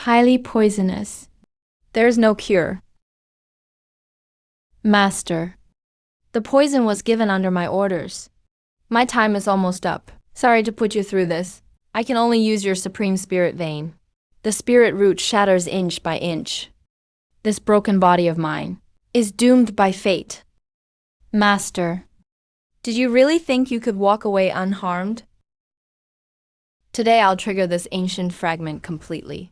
Highly poisonous. There's no cure. Master. The poison was given under my orders. My time is almost up. Sorry to put you through this. I can only use your supreme spirit vein. The spirit root shatters inch by inch. This broken body of mine is doomed by fate. Master. Did you really think you could walk away unharmed? Today I'll trigger this ancient fragment completely.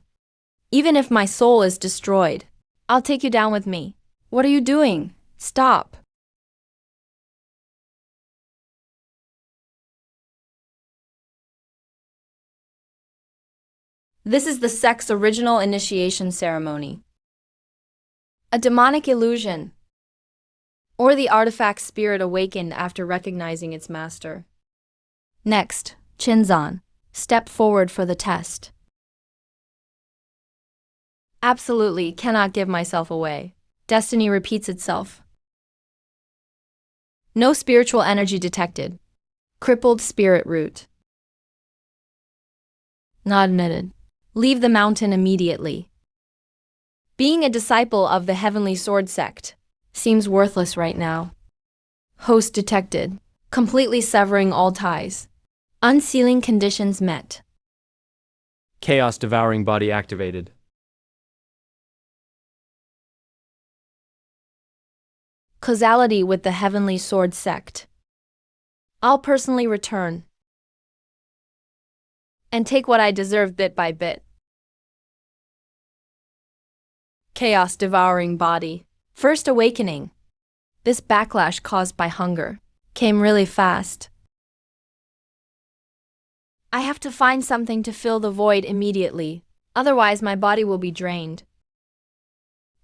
Even if my soul is destroyed, I'll take you down with me. What are you doing? Stop. This is the sect's original initiation ceremony. A demonic illusion, or the artifact's spirit awakened after recognizing its master. Next, Chinzan, step forward for the test. Absolutely cannot give myself away. Destiny repeats itself. No spiritual energy detected. Crippled spirit root. Not admitted. Leave the mountain immediately. Being a disciple of the Heavenly Sword sect seems worthless right now. Host detected. Completely severing all ties. Unsealing conditions met. Chaos devouring body activated. Causality with the Heavenly Sword sect. I'll personally return and take what I deserve bit by bit. Chaos devouring body. First awakening. This backlash caused by hunger came really fast. I have to find something to fill the void immediately, otherwise my body will be drained.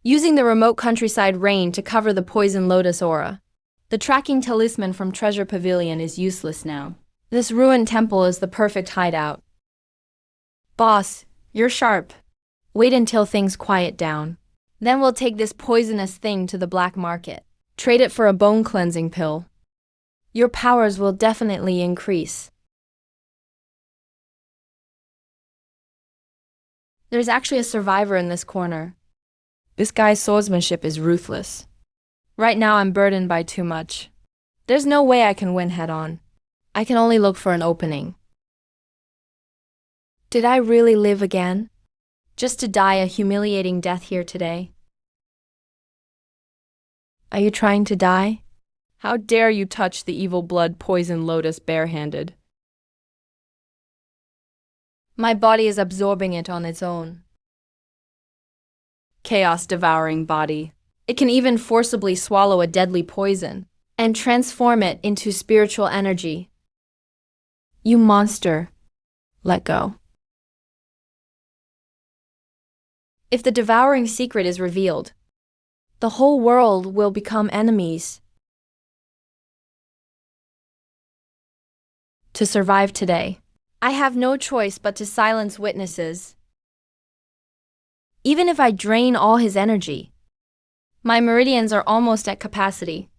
Using the remote countryside rain to cover the poison lotus aura. The tracking talisman from Treasure Pavilion is useless now. This ruined temple is the perfect hideout. Boss, you're sharp. Wait until things quiet down. Then we'll take this poisonous thing to the black market. Trade it for a bone cleansing pill. Your powers will definitely increase. There's actually a survivor in this corner. This guy's swordsmanship is ruthless. Right now I'm burdened by too much. There's no way I can win head-on. I can only look for an opening. Did I really live again? Just to die a humiliating death here today? Are you trying to die? How dare you touch the evil blood poison lotus barehanded? My body is absorbing it on its own. Chaos devouring body. It can even forcibly swallow a deadly poison and transform it into spiritual energy. You monster. Let go. If the devouring secret is revealed, the whole world will become enemies. To survive today, I have no choice but to silence witnesses. Even if I drain all his energy, my meridians are almost at capacity.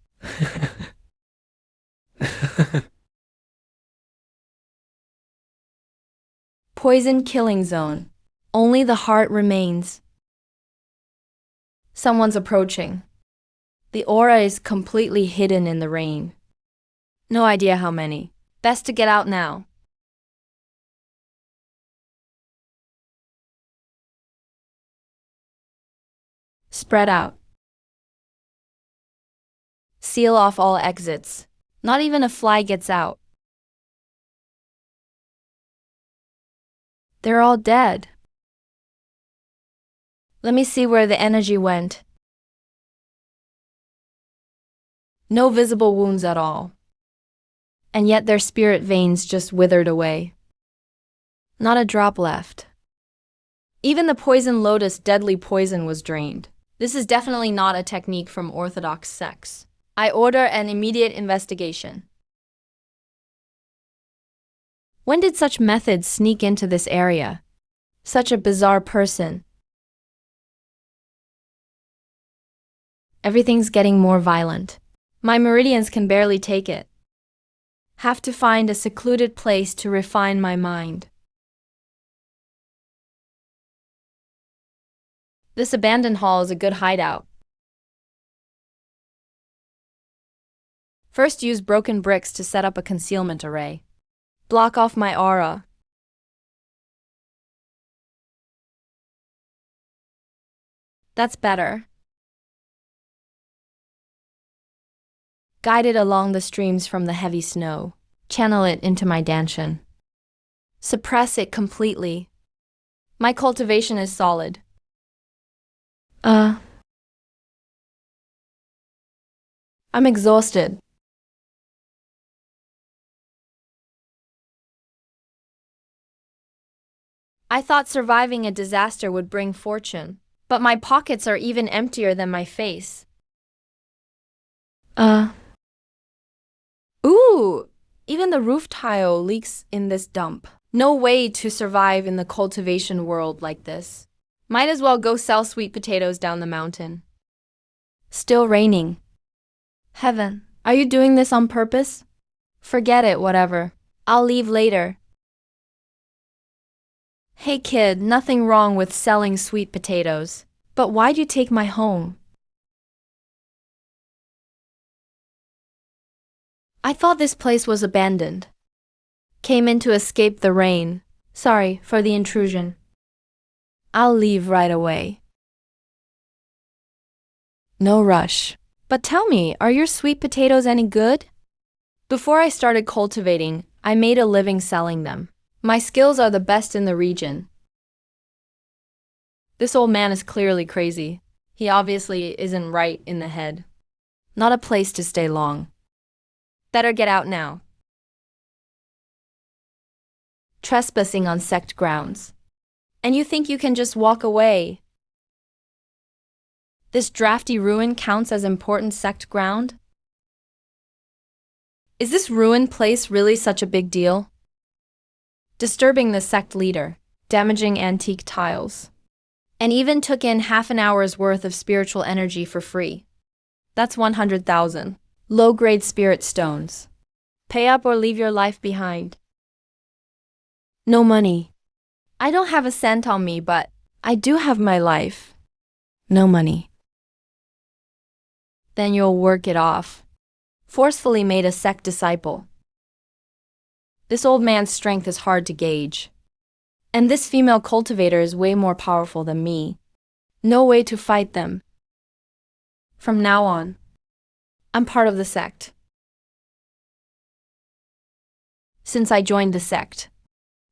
Poison killing zone. Only the heart remains. Someone's approaching. The aura is completely hidden in the rain. No idea how many. Best to get out now. Spread out. Seal off all exits. Not even a fly gets out. They're all dead. Let me see where the energy went. No visible wounds at all. And yet their spirit veins just withered away. Not a drop left. Even the poison lotus deadly poison was drained. This is definitely not a technique from Orthodox sects. I order an immediate investigation. When did such methods sneak into this area? Such a bizarre person. Everything's getting more violent. My meridians can barely take it. Have to find a secluded place to refine my mind. This abandoned hall is a good hideout. First, use broken bricks to set up a concealment array. Block off my aura. That's better. Guide it along the streams from the heavy snow. Channel it into my danshan. Suppress it completely. My cultivation is solid. I'm exhausted. I thought surviving a disaster would bring fortune, but my pockets are even emptier than my face. Ooh, even the roof tile leaks in this dump. No way to survive in the cultivation world like this. Might as well go sell sweet potatoes down the mountain. Still raining. Heaven, are you doing this on purpose? Forget it, whatever. I'll leave later. Hey kid, nothing wrong with selling sweet potatoes. But why'd you take my home? I thought this place was abandoned. Came in to escape the rain. Sorry for the intrusion. I'll leave right away. No rush. But tell me, are your sweet potatoes any good? Before I started cultivating, I made a living selling them. My skills are the best in the region. This old man is clearly crazy. He obviously isn't right in the head. Not a place to stay long. Better get out now. Trespassing on sect grounds. And you think you can just walk away? This drafty ruin counts as important sect ground? Is this ruined place really such a big deal? Disturbing the sect leader, damaging antique tiles, and even took in half an hour's worth of spiritual energy for free. That's 100,000. Low-grade spirit stones. Pay up or leave your life behind. No money. I don't have a cent on me, but I do have my life. No money. Then you'll work it off. Forcefully made a sect disciple. This old man's strength is hard to gauge. And this female cultivator is way more powerful than me. No way to fight them. From now on, I'm part of the sect. Since I joined the sect,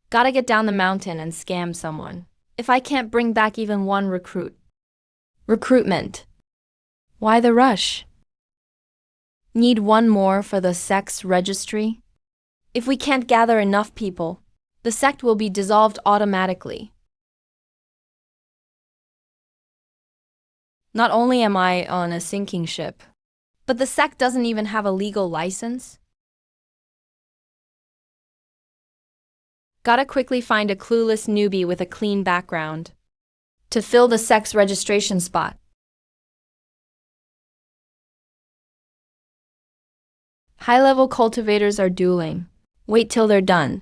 gotta get down the mountain and scam someone. If I can't bring back even one recruit. Recruitment. Why the rush? Need one more for the sect's registry? If we can't gather enough people, the sect will be dissolved automatically. Not only am I on a sinking ship, but the sect doesn't even have a legal license. Gotta quickly find a clueless newbie with a clean background to fill the sect's registration spot. High-level cultivators are dueling. Wait till they're done.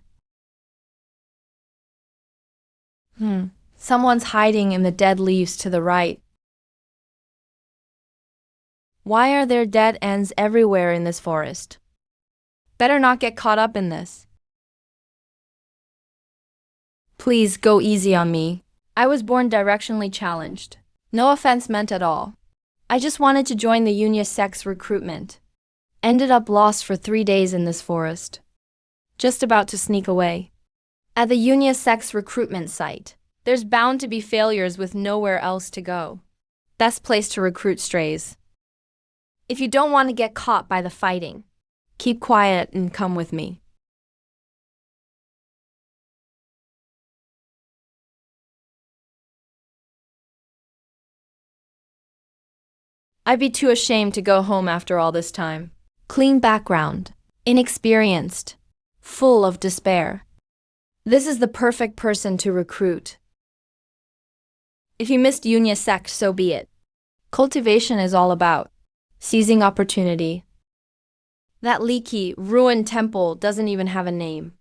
Someone's hiding in the dead leaves to the right. Why are there dead ends everywhere in this forest? Better not get caught up in this. Please go easy on me. I was born directionally challenged. No offense meant at all. I just wanted to join the Unia sect's recruitment. Ended up lost for 3 days in this forest. Just about to sneak away. At the Unia sect's recruitment site, there's bound to be failures with nowhere else to go. Best place to recruit strays. If you don't want to get caught by the fighting, keep quiet and come with me. I'd be too ashamed to go home after all this time. Clean background, inexperienced, full of despair. This is the perfect person to recruit. If you missed Unia sect, so be it. Cultivation is all about seizing opportunity. That leaky, ruined temple doesn't even have a name.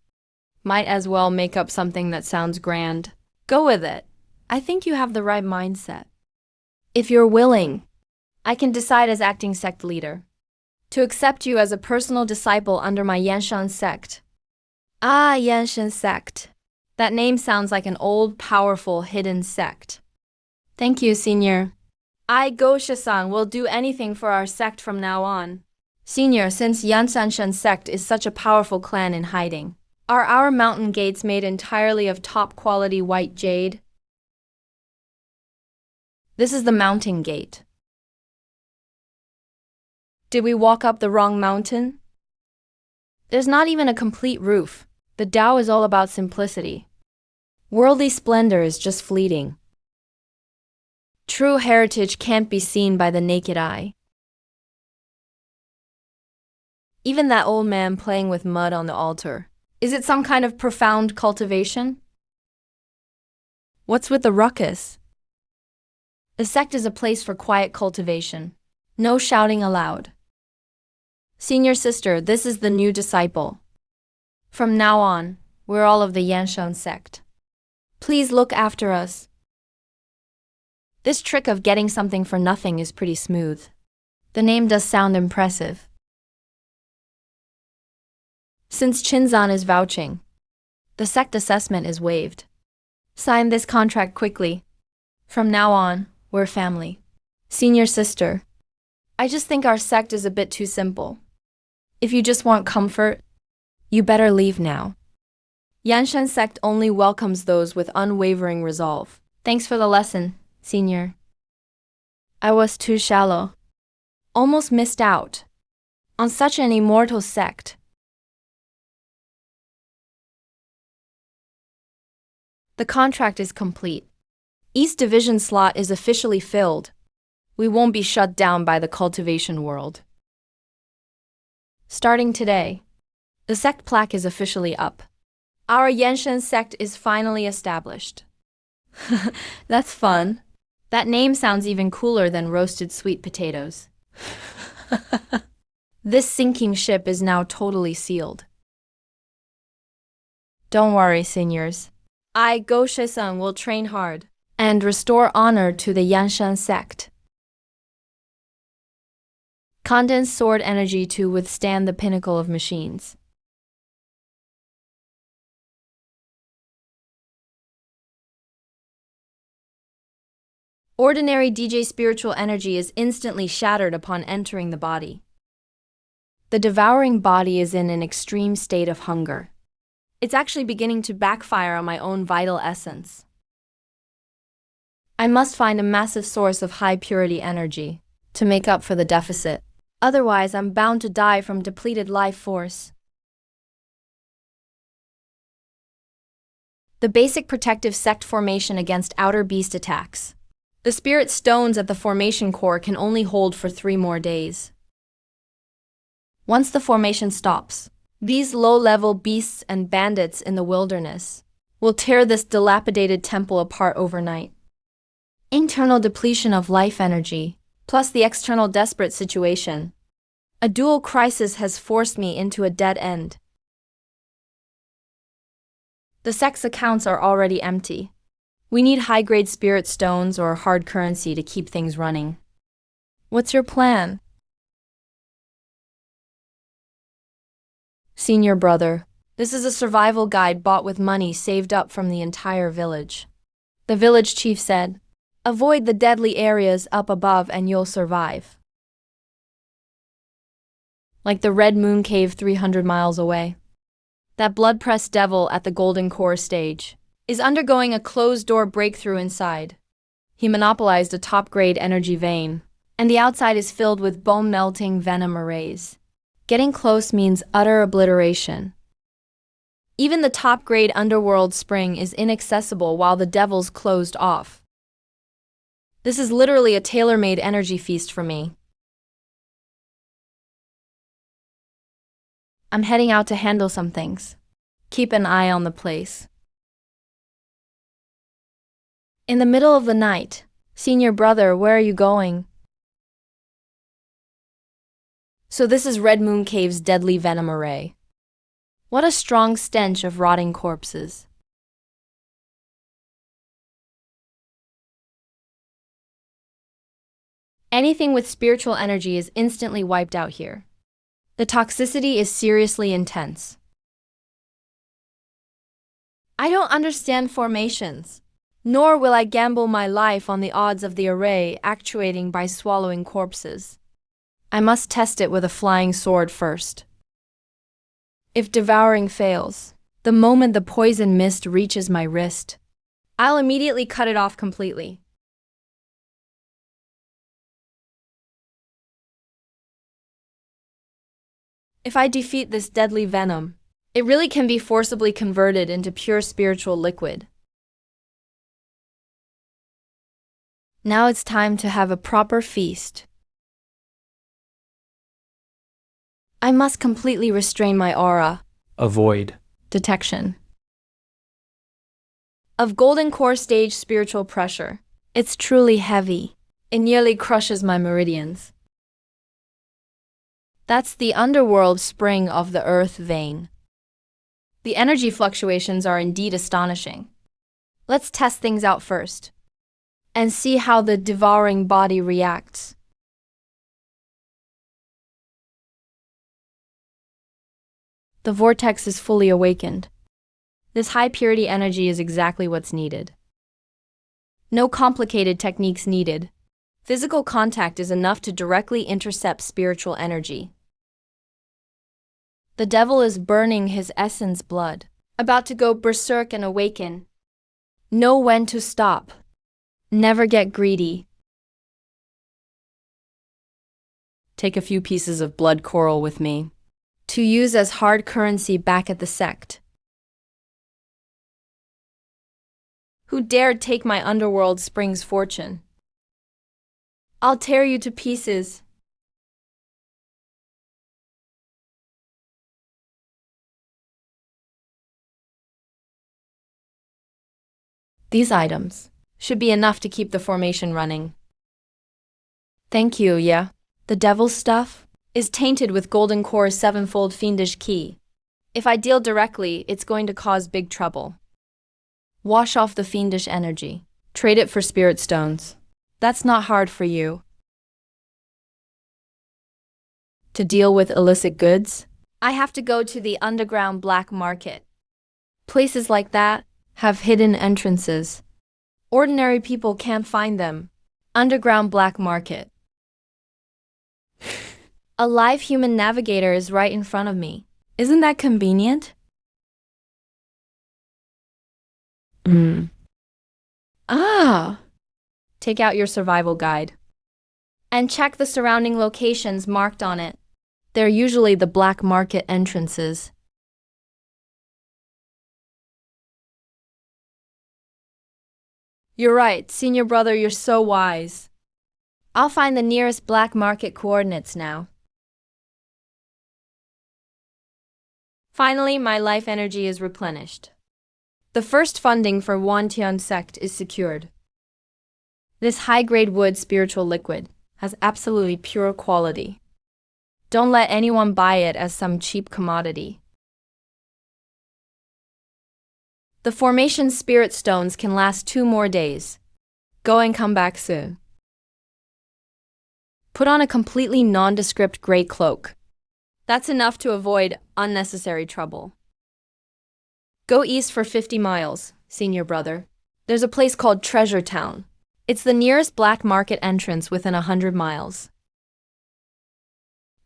Might as well make up something that sounds grand. Go with it. I think you have the right mindset. If you're willing, I can decide as acting sect leader to accept you as a personal disciple under my Yanshan sect. Ah, Yanshan sect. That name sounds like an old, powerful, hidden sect. Thank you, Senior. I, Gosha-san, will do anything for our sect from now on. Senior, since Yansanshan sect is such a powerful clan in hiding, are our mountain gates made entirely of top-quality white jade? This is the mountain gate. Did we walk up the wrong mountain? There's not even a complete roof. The Tao is all about simplicity. Worldly splendor is just fleeting. True heritage can't be seen by the naked eye. Even that old man playing with mud on the altar. Is it some kind of profound cultivation? What's with the ruckus? The sect is a place for quiet cultivation. No shouting aloud. Senior sister, this is the new disciple. From now on, we're all of the Yanshan sect. Please look after us. This trick of getting something for nothing is pretty smooth. The name does sound impressive. Since Chinzan is vouching, the sect assessment is waived. Sign this contract quickly. From now on, we're family. Senior sister, I just think our sect is a bit too simple. If you just want comfort, you better leave now. Yanshan sect only welcomes those with unwavering resolve. Thanks for the lesson, Senior. I was too shallow. Almost missed out on such an immortal sect. The contract is complete. East Division slot is officially filled. We won't be shut down by the cultivation world. Starting today, the sect plaque is officially up. Our Yanshan sect is finally established. That's fun. That name sounds even cooler than roasted sweet potatoes. This sinking ship is now totally sealed. Don't worry, seniors. I, Gosha-san, will train hard and restore honor to the Yanshan sect. Condense sword energy to withstand the pinnacle of machines. Ordinary DJ spiritual energy is instantly shattered upon entering the body. The devouring body is in an extreme state of hunger. It's actually beginning to backfire on my own vital essence. I must find a massive source of high purity energy to make up for the deficit. Otherwise, I'm bound to die from depleted life force. The basic protective sect formation against outer beast attacks. The spirit stones at the formation core can only hold for 3 more days. Once the formation stops, these low-level beasts and bandits in the wilderness will tear this dilapidated temple apart overnight. Internal depletion of life energy, plus the external desperate situation. A dual crisis has forced me into a dead end. The sect's accounts are already empty. We need high-grade spirit stones or hard currency to keep things running. What's your plan? Senior brother, this is a survival guide bought with money saved up from the entire village. The village chief said, avoid the deadly areas up above and you'll survive. Like the Red Moon Cave 300 miles away. That blood-pressed devil at the Golden Core stage is undergoing a closed-door breakthrough inside. He monopolized a top-grade energy vein, and the outside is filled with bone-melting venom arrays. Getting close means utter obliteration. Even the top-grade underworld spring is inaccessible while the devil's closed off. This is literally a tailor-made energy feast for me. I'm heading out to handle some things. Keep an eye on the place. In the middle of the night, senior brother, where are you going? So this is Red Moon Cave's deadly venom array. What a strong stench of rotting corpses. Anything with spiritual energy is instantly wiped out here. The toxicity is seriously intense. I don't understand formations, nor will I gamble my life on the odds of the array actuating by swallowing corpses. I must test it with a flying sword first. If devouring fails, the moment the poison mist reaches my wrist, I'll immediately cut it off completely. If I defeat this deadly venom, it really can be forcibly converted into pure spiritual liquid. Now it's time to have a proper feast. I must completely restrain my aura. Avoid. Detection. Of golden core stage spiritual pressure. It's truly heavy. It nearly crushes my meridians. That's the underworld spring of the earth vein. The energy fluctuations are indeed astonishing. Let's test things out first and see how the devouring body reacts. The vortex is fully awakened. This high purity energy is exactly what's needed. No complicated techniques needed. Physical contact is enough to directly intercept spiritual energy. The devil is burning his essence blood, about to go berserk and awaken. Know when to stop. Never get greedy. Take a few pieces of blood coral with me, to use as hard currency back at the sect. Who dared take my underworld spring's fortune? I'll tear you to pieces. These items should be enough to keep the formation running. Thank you, yeah. The devil's stuff is tainted with Golden Core's sevenfold fiendish key. If I deal directly, it's going to cause big trouble. Wash off the fiendish energy. Trade it for spirit stones. That's not hard for you. To deal with illicit goods, I have to go to the underground black market. Places like that have hidden entrances. Ordinary people can't find them. Underground black market. A live human navigator is right in front of me. Isn't that convenient? Take out your survival guide and check the surrounding locations marked on it. They're usually the black market entrances. You're right, senior brother, you're so wise. I'll find the nearest black market coordinates now. Finally, my life energy is replenished. The first funding for Wantian sect is secured. This high-grade wood spiritual liquid has absolutely pure quality. Don't let anyone buy it as some cheap commodity. The formation spirit stones can last 2 more days. Go and come back soon. Put on a completely nondescript gray cloak. That's enough to avoid unnecessary trouble. Go east for 50 miles, senior brother. There's a place called Treasure Town. It's the nearest black market entrance within 100 miles.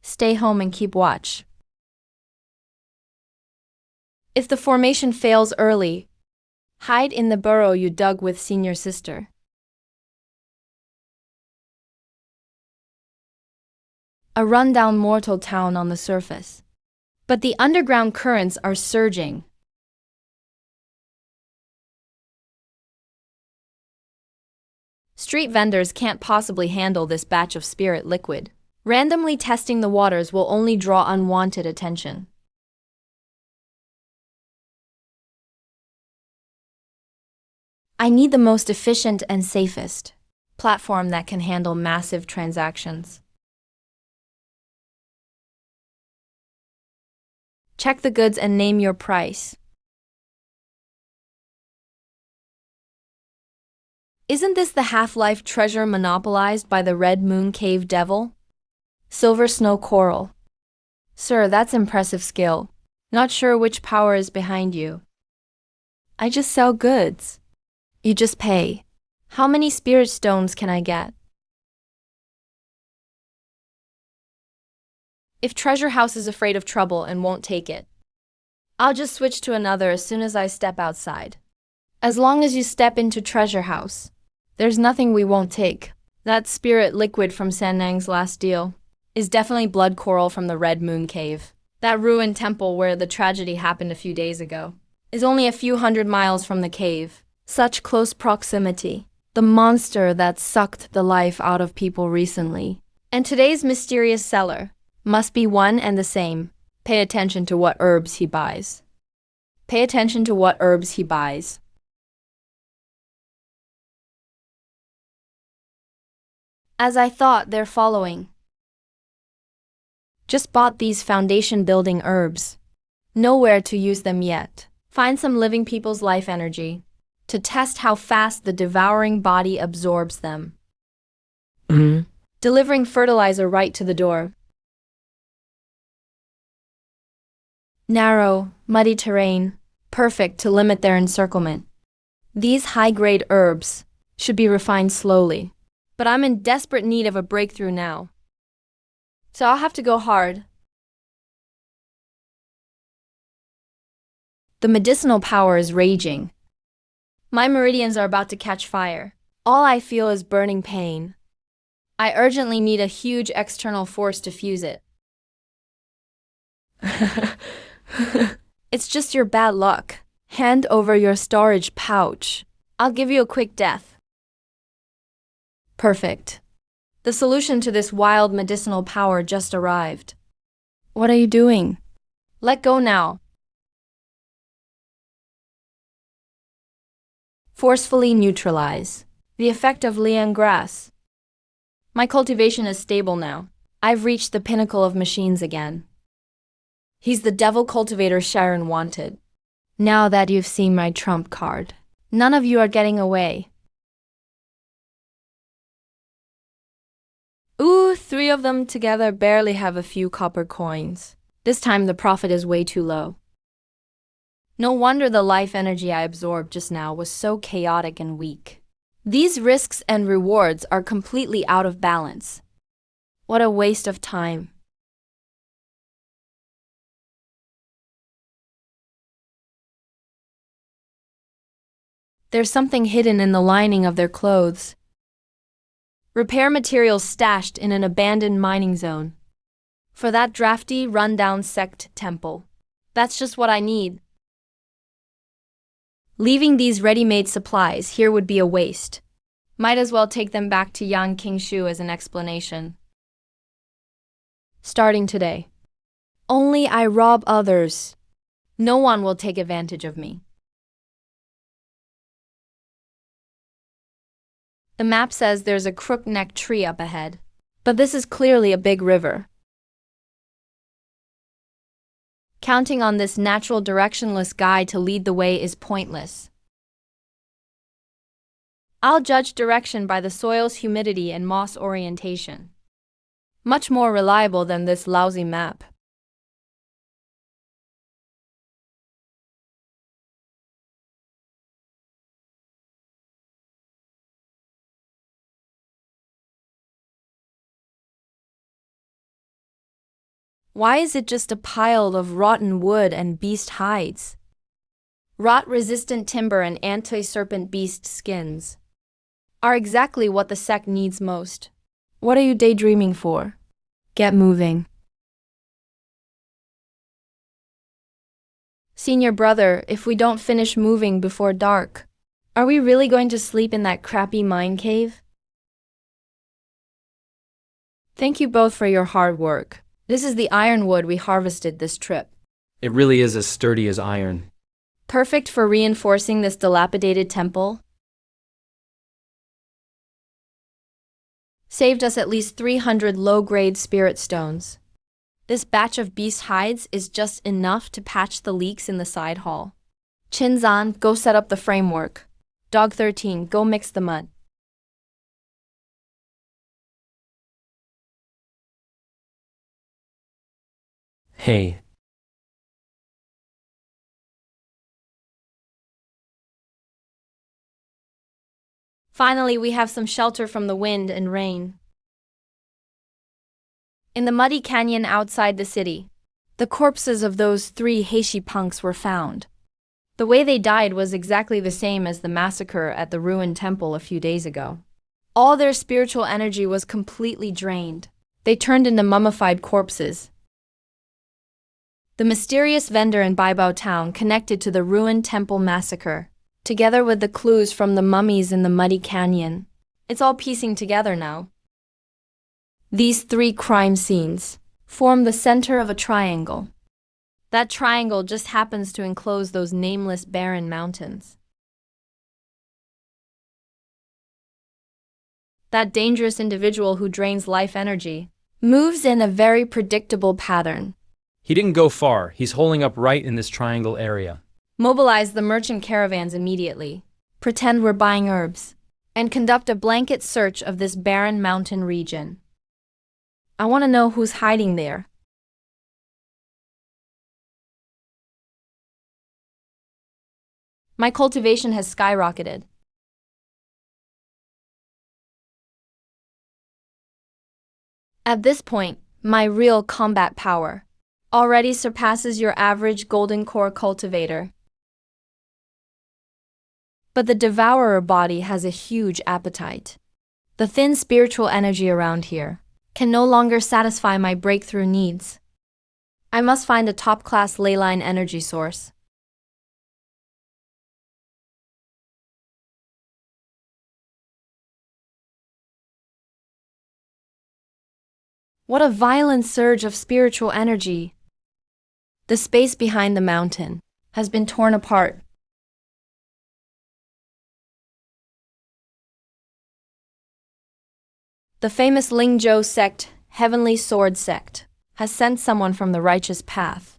Stay home and keep watch. If the formation fails early, hide in the burrow you dug with senior sister. A rundown mortal town on the surface. But the underground currents are surging. Street vendors can't possibly handle this batch of spirit liquid. Randomly testing the waters will only draw unwanted attention. I need the most efficient and safest platform that can handle massive transactions. Check the goods and name your price. Isn't this the half-life treasure monopolized by the Red Moon Cave Devil? Silver Snow Coral. Sir, that's impressive skill. Not sure which power is behind you. I just sell goods. You just pay. How many spirit stones can I get? If Treasure House is afraid of trouble and won't take it, I'll just switch to another as soon as I step outside. As long as you step into Treasure House, there's nothing we won't take. That spirit liquid from Sanang's last deal is definitely blood coral from the Red Moon Cave. That ruined temple where the tragedy happened a few days ago is only a few hundred miles from the cave. Such close proximity. The monster that sucked the life out of people recently. And today's mysterious seller must be one and the same. Pay attention to what herbs he buys. Pay attention to what herbs he buys. As I thought, they're following. Just bought these foundation-building herbs. Nowhere to use them yet. Find some living people's life energy to test how fast the devouring body absorbs them. Delivering fertilizer right to the door. Narrow, muddy terrain, perfect to limit their encirclement. These high-grade herbs should be refined slowly, but I'm in desperate need of a breakthrough now. So I'll have to go hard. The medicinal power is raging. My meridians are about to catch fire. All I feel is burning pain. I urgently need a huge external force to fuse it. It's just your bad luck. Hand over your storage pouch. I'll give you a quick death. Perfect. The solution to this wild medicinal power just arrived. What are you doing? Let go now. Forcefully neutralize the effect of liang grass. My cultivation is stable now. I've reached the pinnacle of machines again. He's the devil cultivator Sharon wanted. Now that you've seen my trump card, none of you are getting away. Ooh, 3 of them together barely have a few copper coins. This time the profit is way too low. No wonder the life energy I absorbed just now was so chaotic and weak. These risks and rewards are completely out of balance. What a waste of time. There's something hidden in the lining of their clothes. Repair materials stashed in an abandoned mining zone. For that drafty, run-down sect temple. That's just what I need. Leaving these ready-made supplies here would be a waste. Might as well take them back to Yang Qingshu as an explanation. Starting today. Only I rob others. No one will take advantage of me. The map says there's a crook-neck tree up ahead, but this is clearly a big river. Counting on this natural directionless guide to lead the way is pointless. I'll judge direction by the soil's humidity and moss orientation. Much more reliable than this lousy map. Why is it just a pile of rotten wood and beast hides? Rot-resistant timber and anti-serpent beast skins are exactly what the sect needs most. What are you daydreaming for? Get moving. Senior brother, if we don't finish moving before dark, are we really going to sleep in that crappy mine cave? Thank you both for your hard work. This is the ironwood we harvested this trip. It really is as sturdy as iron. Perfect for reinforcing this dilapidated temple. Saved us at least 300 low-grade spirit stones. This batch of beast hides is just enough to patch the leaks in the side hall. Chinzan, go set up the framework. Dog 13, go mix the mud. Hey, Finally, we have some shelter from the wind and rain. In the muddy canyon outside the city, the corpses of those three Heishi punks were found. The way they died was exactly the same as the massacre at the ruined temple a few days ago. All their spiritual energy was completely drained. They turned into mummified corpses. The mysterious vendor in Baibao town connected to the ruined temple massacre, together with the clues from the mummies in the muddy canyon. It's all piecing together now. These three crime scenes form the center of a triangle. That triangle just happens to enclose those nameless barren mountains. That dangerous individual who drains life energy moves in a very predictable pattern. he didn't go far. He's holding up right in this triangle area. Mobilize the merchant caravans immediately. Pretend we're buying herbs. And conduct a blanket search of this barren mountain region. I want to know who's hiding there. My cultivation has skyrocketed. At this point, my real combat power already surpasses your average golden core cultivator. But the devourer body has a huge appetite. The thin spiritual energy around here can no longer satisfy my breakthrough needs. I must find a top-class leyline energy source. What a violent surge of spiritual energy! The space behind the mountain has been torn apart. The famous Lingzhou sect, Heavenly Sword sect, has sent someone from the righteous path.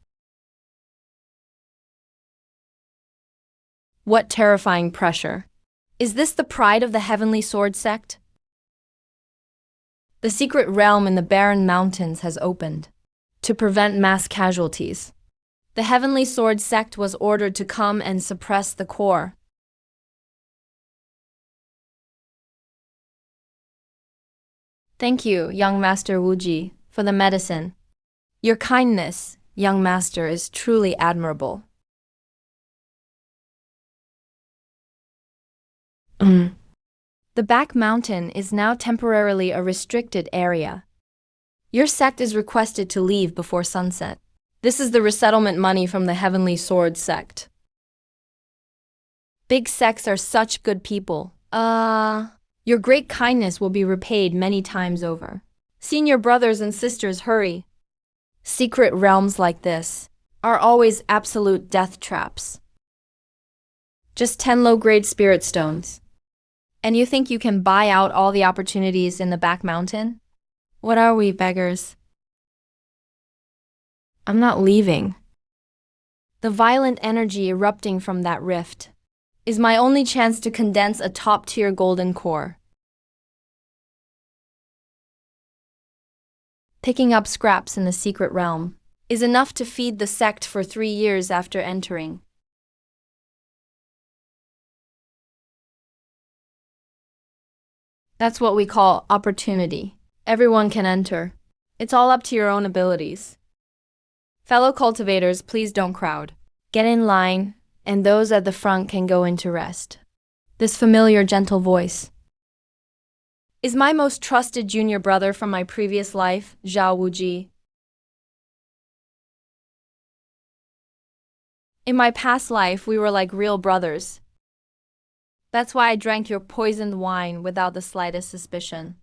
What terrifying pressure! Is this the pride of the Heavenly Sword sect? The secret realm in the barren mountains has opened. To prevent mass casualties, the Heavenly Sword sect was ordered to come and suppress the core. Thank you, young Master Wuji, for the medicine. Your kindness, young master, is truly admirable. The back mountain is now temporarily a restricted area. Your sect is requested to leave before sunset. This is the resettlement money from the Heavenly Sword sect. Big sects are such good people. Your great kindness will be repaid many times over. Senior brothers and sisters, hurry. Secret realms like this are always absolute death traps. Just 10 low-grade spirit stones. And you think you can buy out all the opportunities in the back mountain? What are we, beggars? I'm not leaving. The violent energy erupting from that rift is my only chance to condense a top-tier golden core. Picking up scraps in the secret realm is enough to feed the sect for 3 years after entering. That's what we call opportunity. Everyone can enter. It's all up to your own abilities. Fellow cultivators, please don't crowd. Get in line, and those at the front can go into rest. This familiar, gentle voice is my most trusted junior brother from my previous life, Zhao Wuji. In my past life, we were like real brothers. That's why I drank your poisoned wine without the slightest suspicion.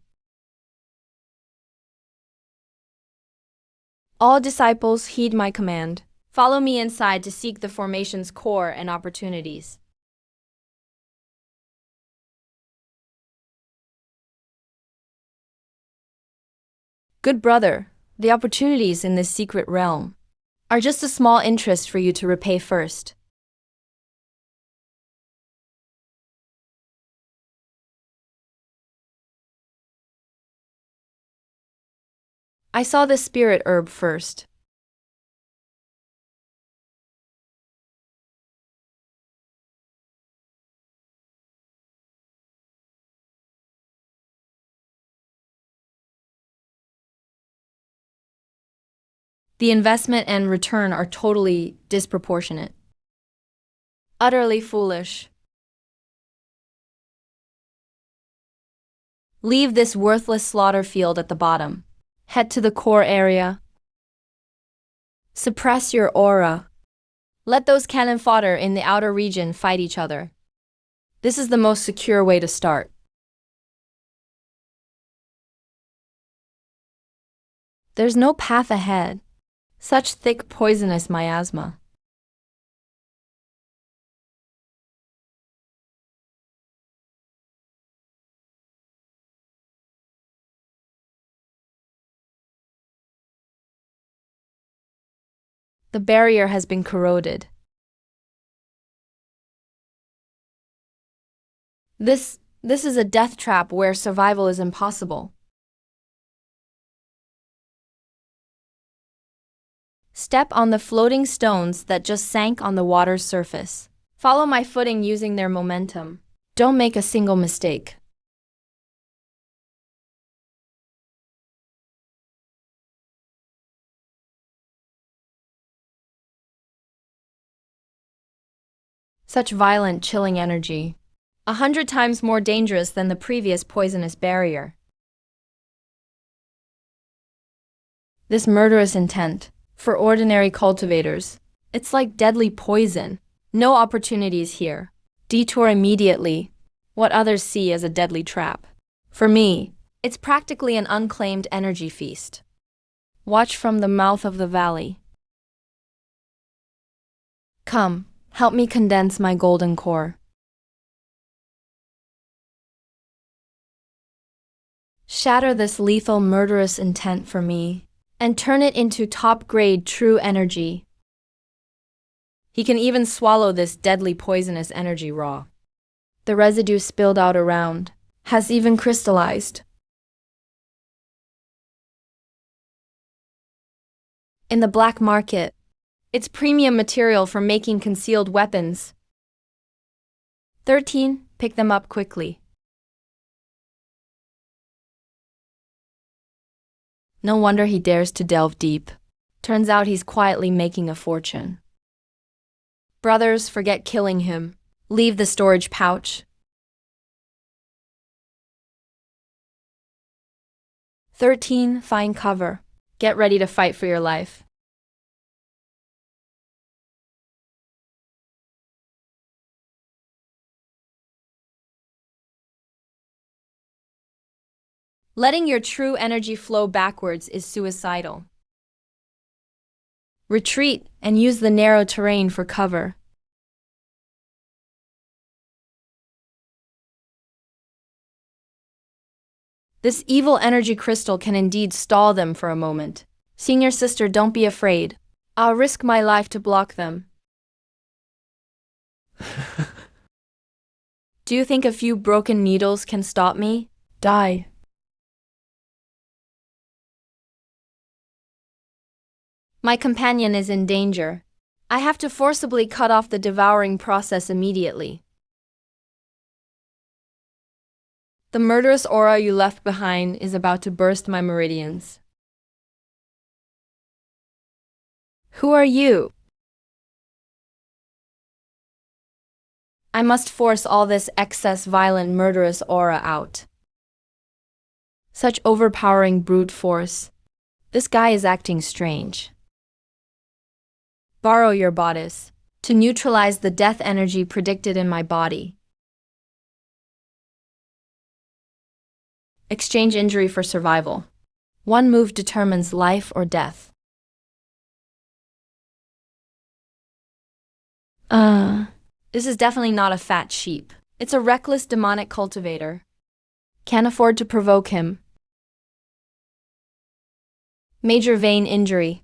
All disciples, heed my command. Follow me inside to seek the formation's core and opportunities. Good brother, the opportunities in this secret realm are just a small interest for you to repay first. I saw the spirit herb first. The investment and return are totally disproportionate. Utterly foolish. Leave this worthless slaughter field at the bottom. Head to the core area. Suppress your aura. Let those cannon fodder in the outer region fight each other. This is the most secure way to start. There's no path ahead. Such thick, poisonous miasma. The barrier has been corroded. This is a death trap where survival is impossible. Step on the floating stones that just sank on the water's surface. Follow my footing using their momentum. Don't make a single mistake. Such violent, chilling energy. 100 times more dangerous than the previous poisonous barrier. This murderous intent, for ordinary cultivators, it's like deadly poison. No opportunities here. Detour immediately. What others see as a deadly trap. For me, it's practically an unclaimed energy feast. Watch from the mouth of the valley. Come, help me condense my golden core. Shatter this lethal, murderous intent for me, and turn it into top-grade true energy. He can even swallow this deadly poisonous energy raw. The residue spilled out around has even crystallized. In the black market, it's premium material for making concealed weapons. 13. Pick them up quickly. No wonder he dares to delve deep. Turns out he's quietly making a fortune. Brothers, forget killing him. Leave the storage pouch. 13. Find cover. Get ready to fight for your life. Letting your true energy flow backwards is suicidal. Retreat and use the narrow terrain for cover. This evil energy crystal can indeed stall them for a moment. Senior sister, don't be afraid. I'll risk my life to block them. Do you think a few broken needles can stop me? Die. My companion is in danger. I have to forcibly cut off the devouring process immediately. The murderous aura you left behind is about to burst my meridians. Who are you? I must force all this excess violent murderous aura out. Such overpowering brute force. This guy is acting strange. Borrow your bodice to neutralize the death energy predicted in my body. Exchange injury for survival. One move determines life or death. This is definitely not a fat sheep. It's a reckless demonic cultivator. Can't afford to provoke him. Major vein injury.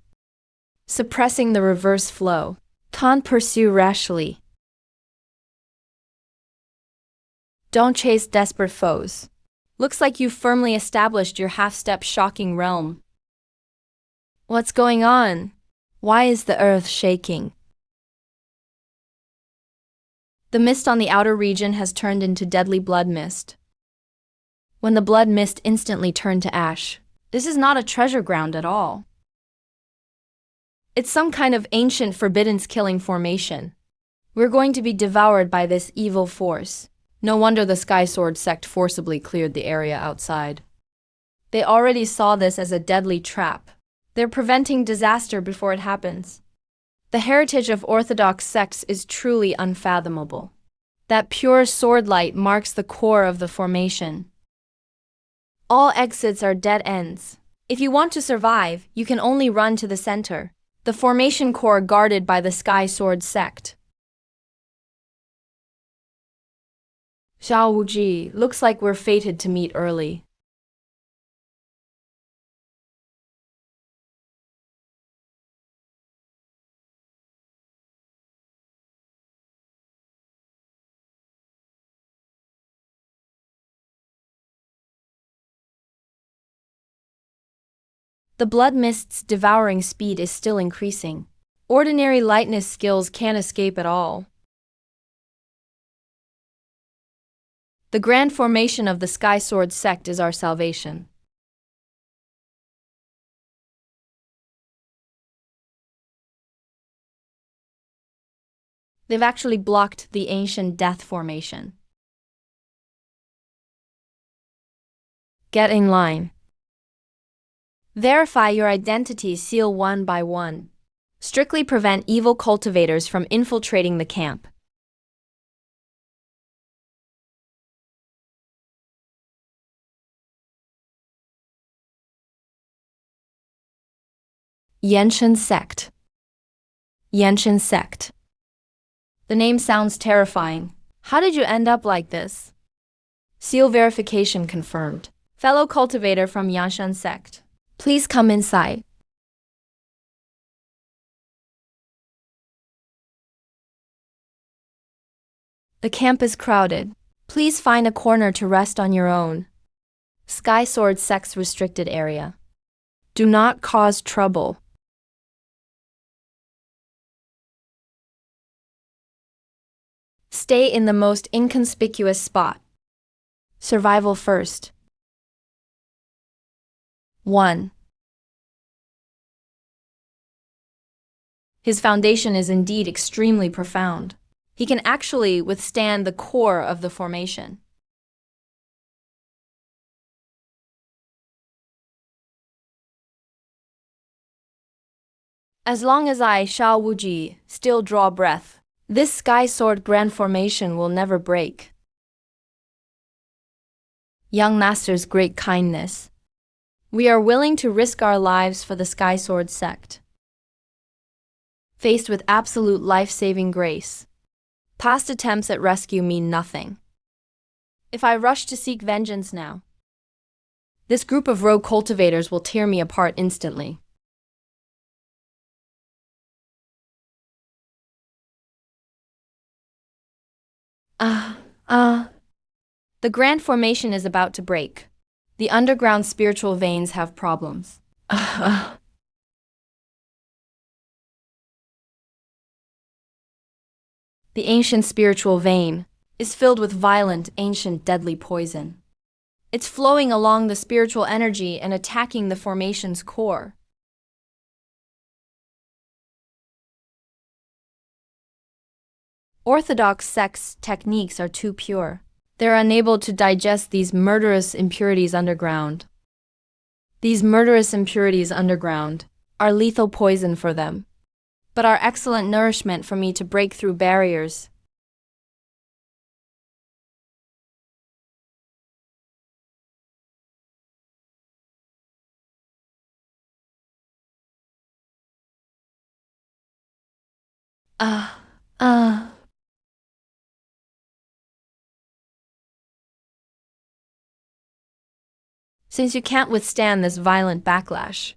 Suppressing the reverse flow. Can't pursue rashly. Don't chase desperate foes. Looks like you've firmly established your half-step shocking realm. What's going on? Why is the earth shaking? The mist on the outer region has turned into deadly blood mist. When the blood mist instantly turned to ash. This is not a treasure ground at all. It's some kind of ancient forbidden killing formation. We're going to be devoured by this evil force. No wonder the Sky Sword sect forcibly cleared the area outside. They already saw this as a deadly trap. They're preventing disaster before it happens. The heritage of Orthodox sects is truly unfathomable. That pure sword light marks the core of the formation. All exits are dead ends. If you want to survive, you can only run to the center, the formation core guarded by the Sky Sword sect. Xiao Wuji, looks like we're fated to meet early. The blood mist's devouring speed is still increasing. Ordinary lightness skills can't escape at all. The grand formation of the Sky Sword sect is our salvation. They've actually blocked the ancient death formation. Get in line. Verify your identity seal one by one. Strictly prevent evil cultivators from infiltrating the camp. Yenshin sect. Yenshin sect. The name sounds terrifying. How did you end up like this? Seal verification confirmed. Fellow cultivator from Yanshan sect. Please come inside. The camp is crowded. Please find a corner to rest on your own. Sky Sword sect's restricted area. Do not cause trouble. Stay in the most inconspicuous spot. Survival first. 1. His foundation is indeed extremely profound. He can actually withstand the core of the formation. As long as I, Xiao Wuji, still draw breath, this Sky Sword grand formation will never break. Young Master's great kindness. We are willing to risk our lives for the Sky Sword sect. Faced with absolute life-saving grace, past attempts at rescue mean nothing. If I rush to seek vengeance now, this group of rogue cultivators will tear me apart instantly. The grand formation is about to break. The underground spiritual veins have problems. The ancient spiritual vein is filled with violent, ancient, deadly poison. It's flowing along the spiritual energy and attacking the formation's core. Orthodox sects' techniques are too pure. They're unable to digest these murderous impurities underground. These murderous impurities underground are lethal poison for them, but are excellent nourishment for me to break through barriers. Since you can't withstand this violent backlash,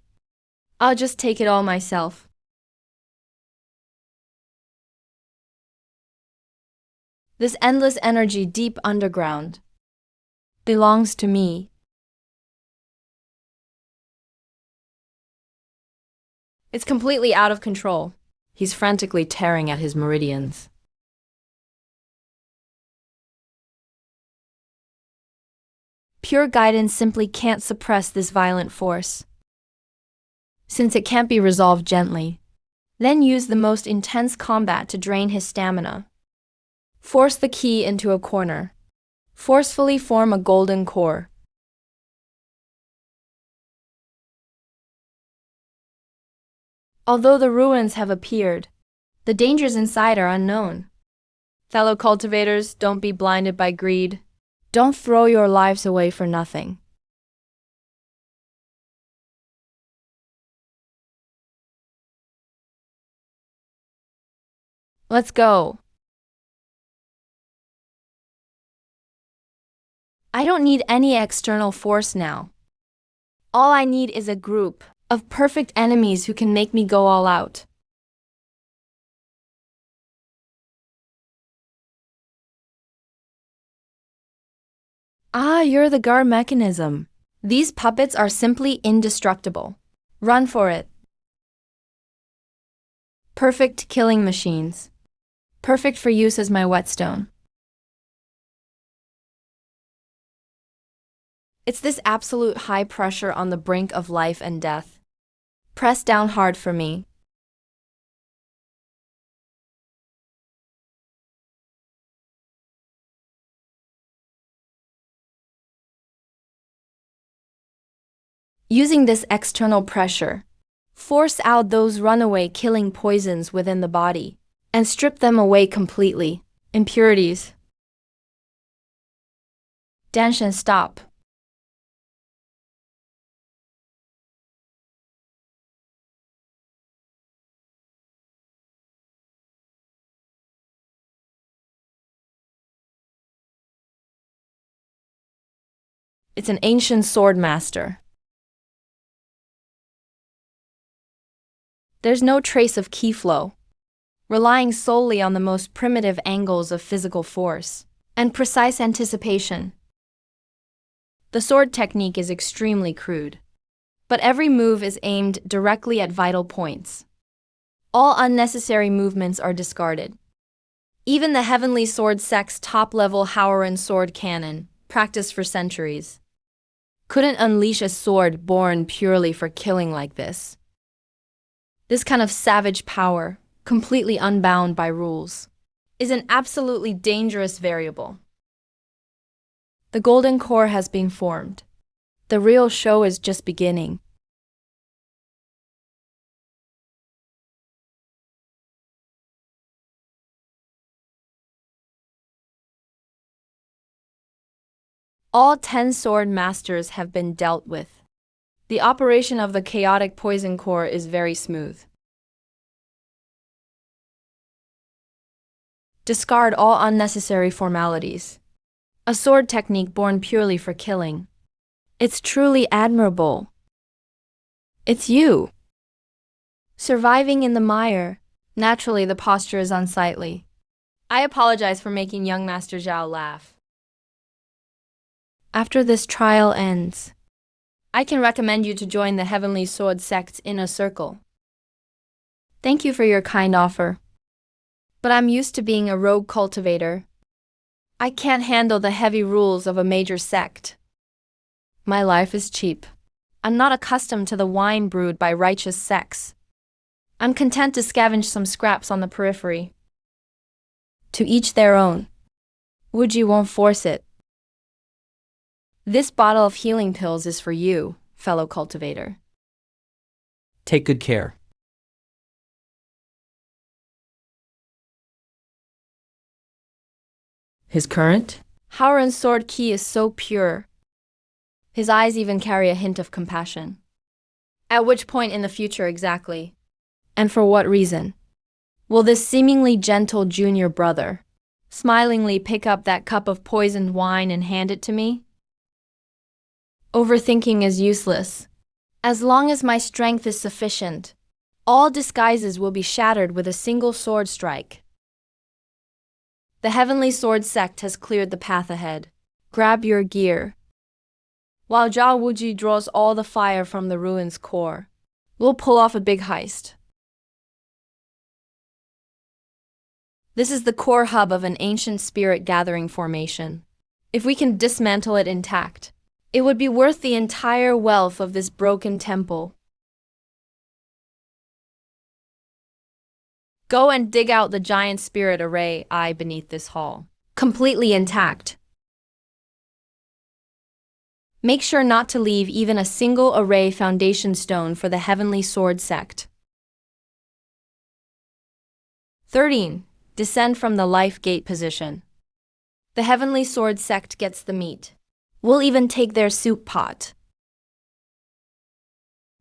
I'll just take it all myself. This endless energy deep underground belongs to me. It's completely out of control. He's frantically tearing at his meridians. Pure guidance simply can't suppress this violent force. Since it can't be resolved gently, Then use the most intense combat to drain his stamina. Force the key into a corner. Forcefully form a golden core. Although the ruins have appeared, the dangers inside are unknown. Fellow cultivators, don't be blinded by greed. Don't throw your lives away for nothing. Let's go. I don't need any external force now. All I need is a group of perfect enemies who can make me go all out. Ah, you're the guard mechanism. These puppets are simply indestructible. Run for it. Perfect killing machines. Perfect for use as my whetstone. It's this absolute high pressure on the brink of life and death. Press down hard for me. Using this external pressure, force out those runaway killing poisons within the body and strip them away completely. Impurities. Danshan, stop. It's an ancient sword master. There's no trace of ki flow, relying solely on the most primitive angles of physical force and precise anticipation. The sword technique is extremely crude, but every move is aimed directly at vital points. All unnecessary movements are discarded. Even the Heavenly Sword Sect's top-level Howren sword cannon, practiced for centuries, couldn't unleash a sword born purely for killing like this. This kind of savage power, completely unbound by rules, is an absolutely dangerous variable. The golden core has been formed. The real show is just beginning. All 10 sword masters have been dealt with. The operation of the chaotic poison core is very smooth. Discard all unnecessary formalities. A sword technique born purely for killing. It's truly admirable. It's you. Surviving in the mire. Naturally, the posture is unsightly. I apologize for making young Master Zhao laugh. After this trial ends, I can recommend you to join the Heavenly Sword Sect's inner circle. Thank you for your kind offer. But I'm used to being a rogue cultivator. I can't handle the heavy rules of a major sect. My life is cheap. I'm not accustomed to the wine brewed by righteous sects. I'm content to scavenge some scraps on the periphery. To each their own. Wuji won't force it. This bottle of healing pills is for you, fellow cultivator. Take good care. His current? Howren's sword ki is so pure. His eyes even carry a hint of compassion. At which point in the future exactly? And for what reason? Will this seemingly gentle junior brother smilingly pick up that cup of poisoned wine and hand it to me? Overthinking is useless. As long as my strength is sufficient, all disguises will be shattered with a single sword strike. The Heavenly Sword Sect has cleared the path ahead. Grab your gear. While Zhao Wuji draws all the fire from the ruins core, we'll pull off a big heist. This is the core hub of an ancient spirit gathering formation. If we can dismantle it intact, it would be worth the entire wealth of this broken temple. Go and dig out the giant spirit array eye beneath this hall. Completely intact. Make sure not to leave even a single array foundation stone for the Heavenly Sword sect. 13. Descend from the life gate position. The Heavenly Sword sect gets the meat. We'll even take their soup pot.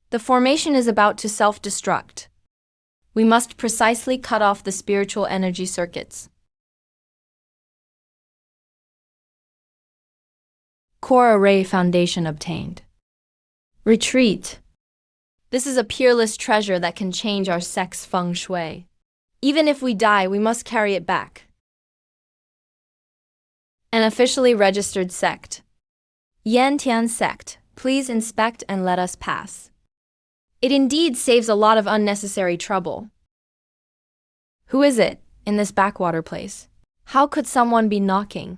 The formation is about to self-destruct. We must precisely cut off the spiritual energy circuits. Core array foundation obtained. Retreat. This is a peerless treasure that can change our sect's feng shui. Even if we die, we must carry it back. An officially registered sect. Yantian sect, please inspect and let us pass. It indeed saves a lot of unnecessary trouble. Who is it, in this backwater place? How could someone be knocking?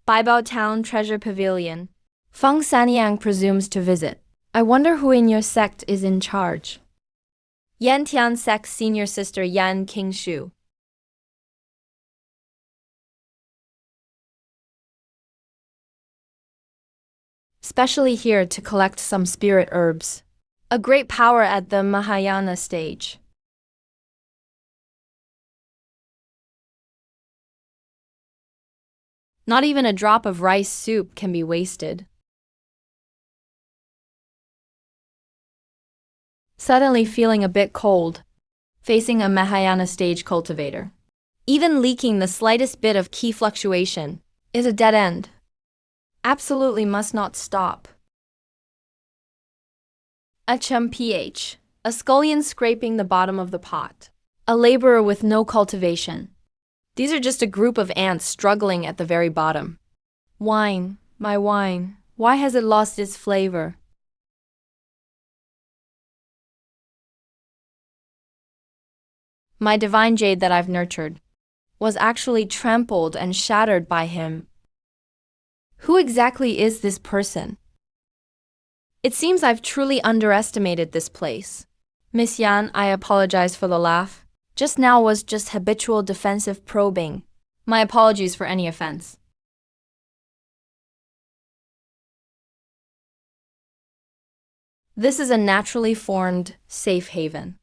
Baibao Town Treasure Pavilion. Feng Sanyang presumes to visit. I wonder who in your sect is in charge. Yantian sect's senior sister Yan Qingshu. Specially here to collect some spirit herbs. A great power at the Mahayana stage. Not even a drop of rice soup can be wasted. Suddenly feeling a bit cold, facing a Mahayana stage cultivator. Even leaking the slightest bit of key fluctuation is a dead end. Absolutely must not stop. A chum ph, a scullion scraping the bottom of the pot. A laborer with no cultivation. These are just a group of ants struggling at the very bottom. Wine, my wine, why has it lost its flavor? My divine jade that I've nurtured was actually trampled and shattered by him. Who exactly is this person? It seems I've truly underestimated this place. Miss Yan, I apologize for the laugh. Just now was just habitual defensive probing. My apologies for any offense. This is a naturally formed safe haven.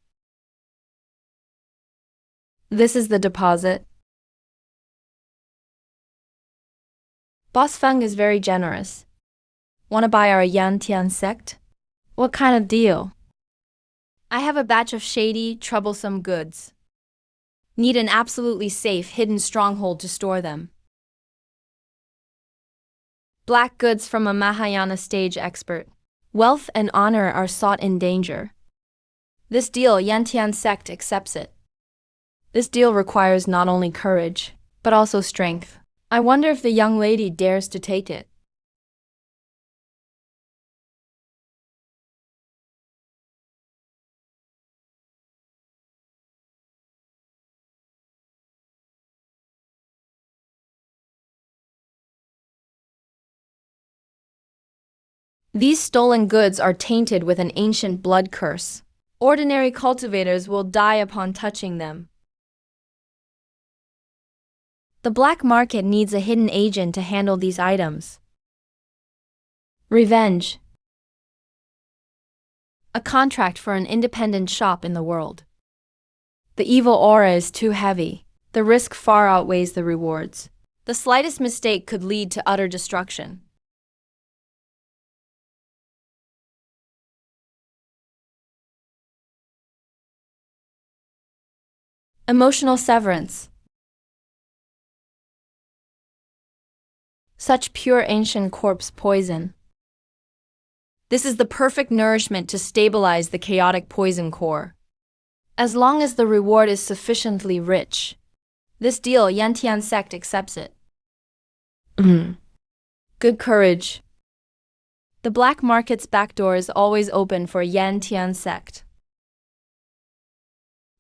This is the deposit. Boss Feng is very generous. Want to buy our Yantian sect? What kind of deal? I have a batch of shady, troublesome goods. Need an absolutely safe, hidden stronghold to store them. Black goods from a Mahayana stage expert. Wealth and honor are sought in danger. This deal, Yantian sect accepts it. This deal requires not only courage, but also strength. I wonder if the young lady dares to take it. These stolen goods are tainted with an ancient blood curse. Ordinary cultivators will die upon touching them. The black market needs a hidden agent to handle these items. Revenge. A contract for an independent shop in the world. The evil aura is too heavy. The risk far outweighs the rewards. The slightest mistake could lead to utter destruction. Emotional severance. Such pure ancient corpse poison. This is the perfect nourishment to stabilize the chaotic poison core. As long as the reward is sufficiently rich. This deal, Yantian sect accepts it. Good courage. The black market's back door is always open for Yantian sect.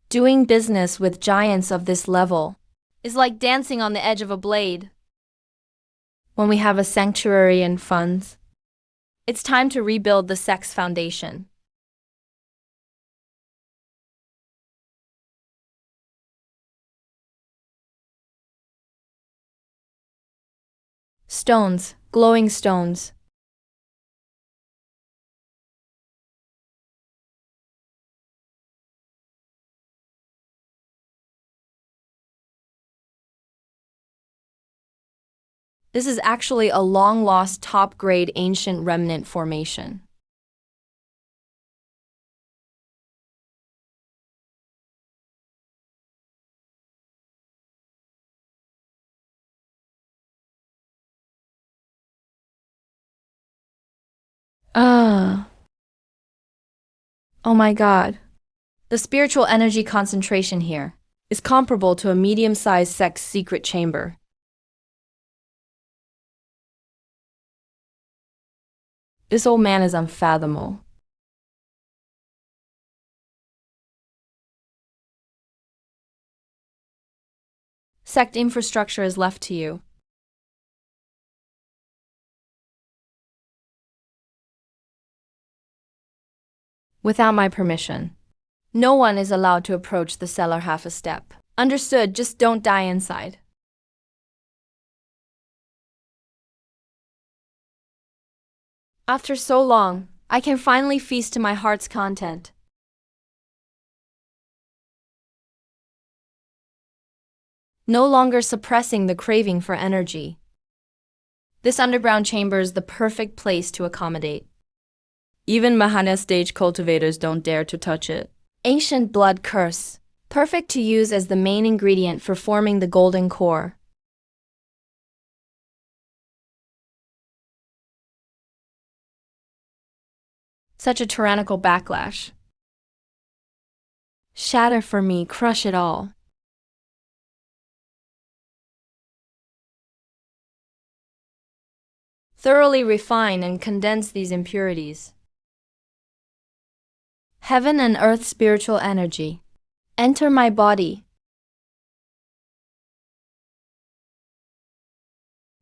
Doing business with giants of this level is like dancing on the edge of a blade. When we have a sanctuary and funds, It's time to rebuild the sect's foundation. Stones, glowing stones. This is actually a long-lost top-grade ancient remnant formation. Ah. Oh my god. The spiritual energy concentration here is comparable to a medium-sized sect's secret chamber. This old man is unfathomable. Sect infrastructure is left to you. Without my permission. No one is allowed to approach the cellar half a step. Understood, just don't die inside. After so long, I can finally feast to my heart's content. No longer suppressing the craving for energy. This underground chamber is the perfect place to accommodate. Even Mahana stage cultivators don't dare to touch it. Ancient blood curse, perfect to use as the main ingredient for forming the golden core. Such a tyrannical backlash. Shatter for me, crush it all. Thoroughly refine and condense these impurities. Heaven and earth spiritual energy. Enter my body.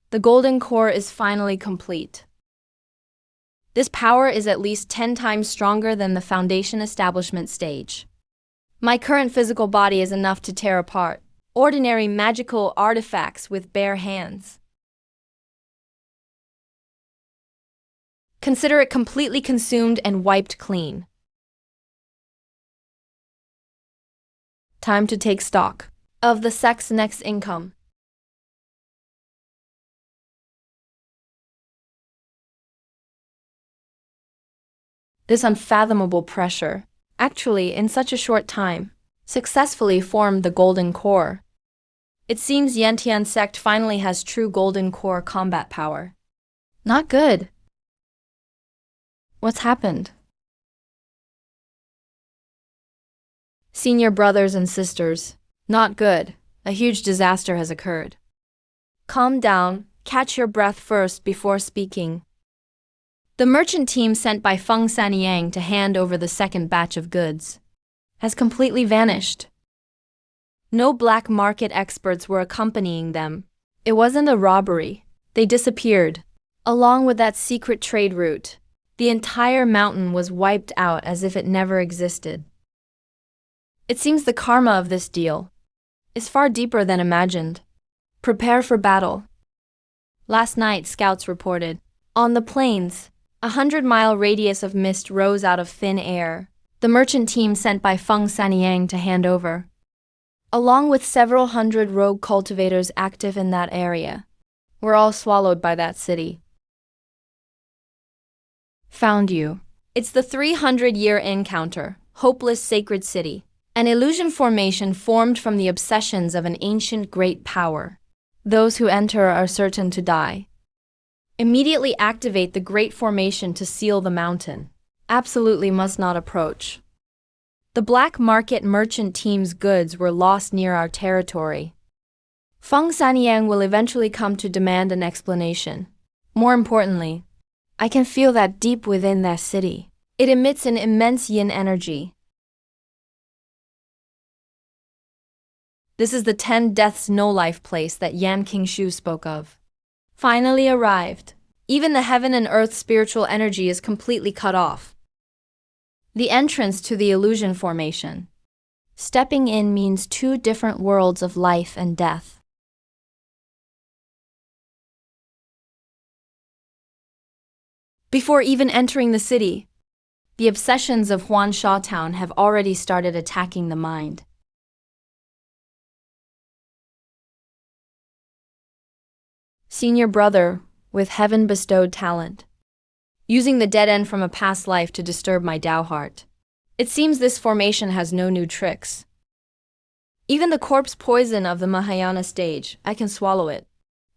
The golden core is finally complete. This power is at least 10 times stronger than the foundation establishment stage. My current physical body is enough to tear apart ordinary magical artifacts with bare hands. Consider it completely consumed and wiped clean. Time to take stock of the sect's next income. This unfathomable pressure, actually in such a short time, successfully formed the golden core. It seems Yantian sect finally has true golden core combat power. Not good. What's happened? Senior brothers and sisters, not good. A huge disaster has occurred. Calm down, catch your breath first before speaking. The merchant team sent by Feng Sanyang to hand over the second batch of goods has completely vanished. No black market experts were accompanying them. It wasn't a robbery. They disappeared. Along with that secret trade route, the entire mountain was wiped out as if it never existed. It seems the karma of this deal is far deeper than imagined. Prepare for battle. Last night, scouts reported. On the plains, 100-mile radius of mist rose out of thin air. The merchant team sent by Feng Sanyang to hand over, along with several hundred rogue cultivators active in that area, were all swallowed by that city. Found you. It's the 300-year encounter, hopeless sacred city. An illusion formation formed from the obsessions of an ancient great power. Those who enter are certain to die. Immediately activate the great formation to seal the mountain. Absolutely must not approach. The black market merchant team's goods were lost near our territory. Feng Sanyang will eventually come to demand an explanation. More importantly, I can feel that deep within that city. It emits an immense yin energy. This is the 10 deaths no life place that Yan Qingshu spoke of. Finally arrived. Even the heaven and earth spiritual energy is completely cut off. The entrance to the illusion formation. Stepping in means two different worlds of life and death. Before even entering the city, the obsessions of Huan Sha Town have already started attacking the mind. Senior brother, with heaven-bestowed talent, using the dead end from a past life to disturb my Tao heart. It seems this formation has no new tricks. Even the corpse poison of the Mahayana stage, I can swallow it.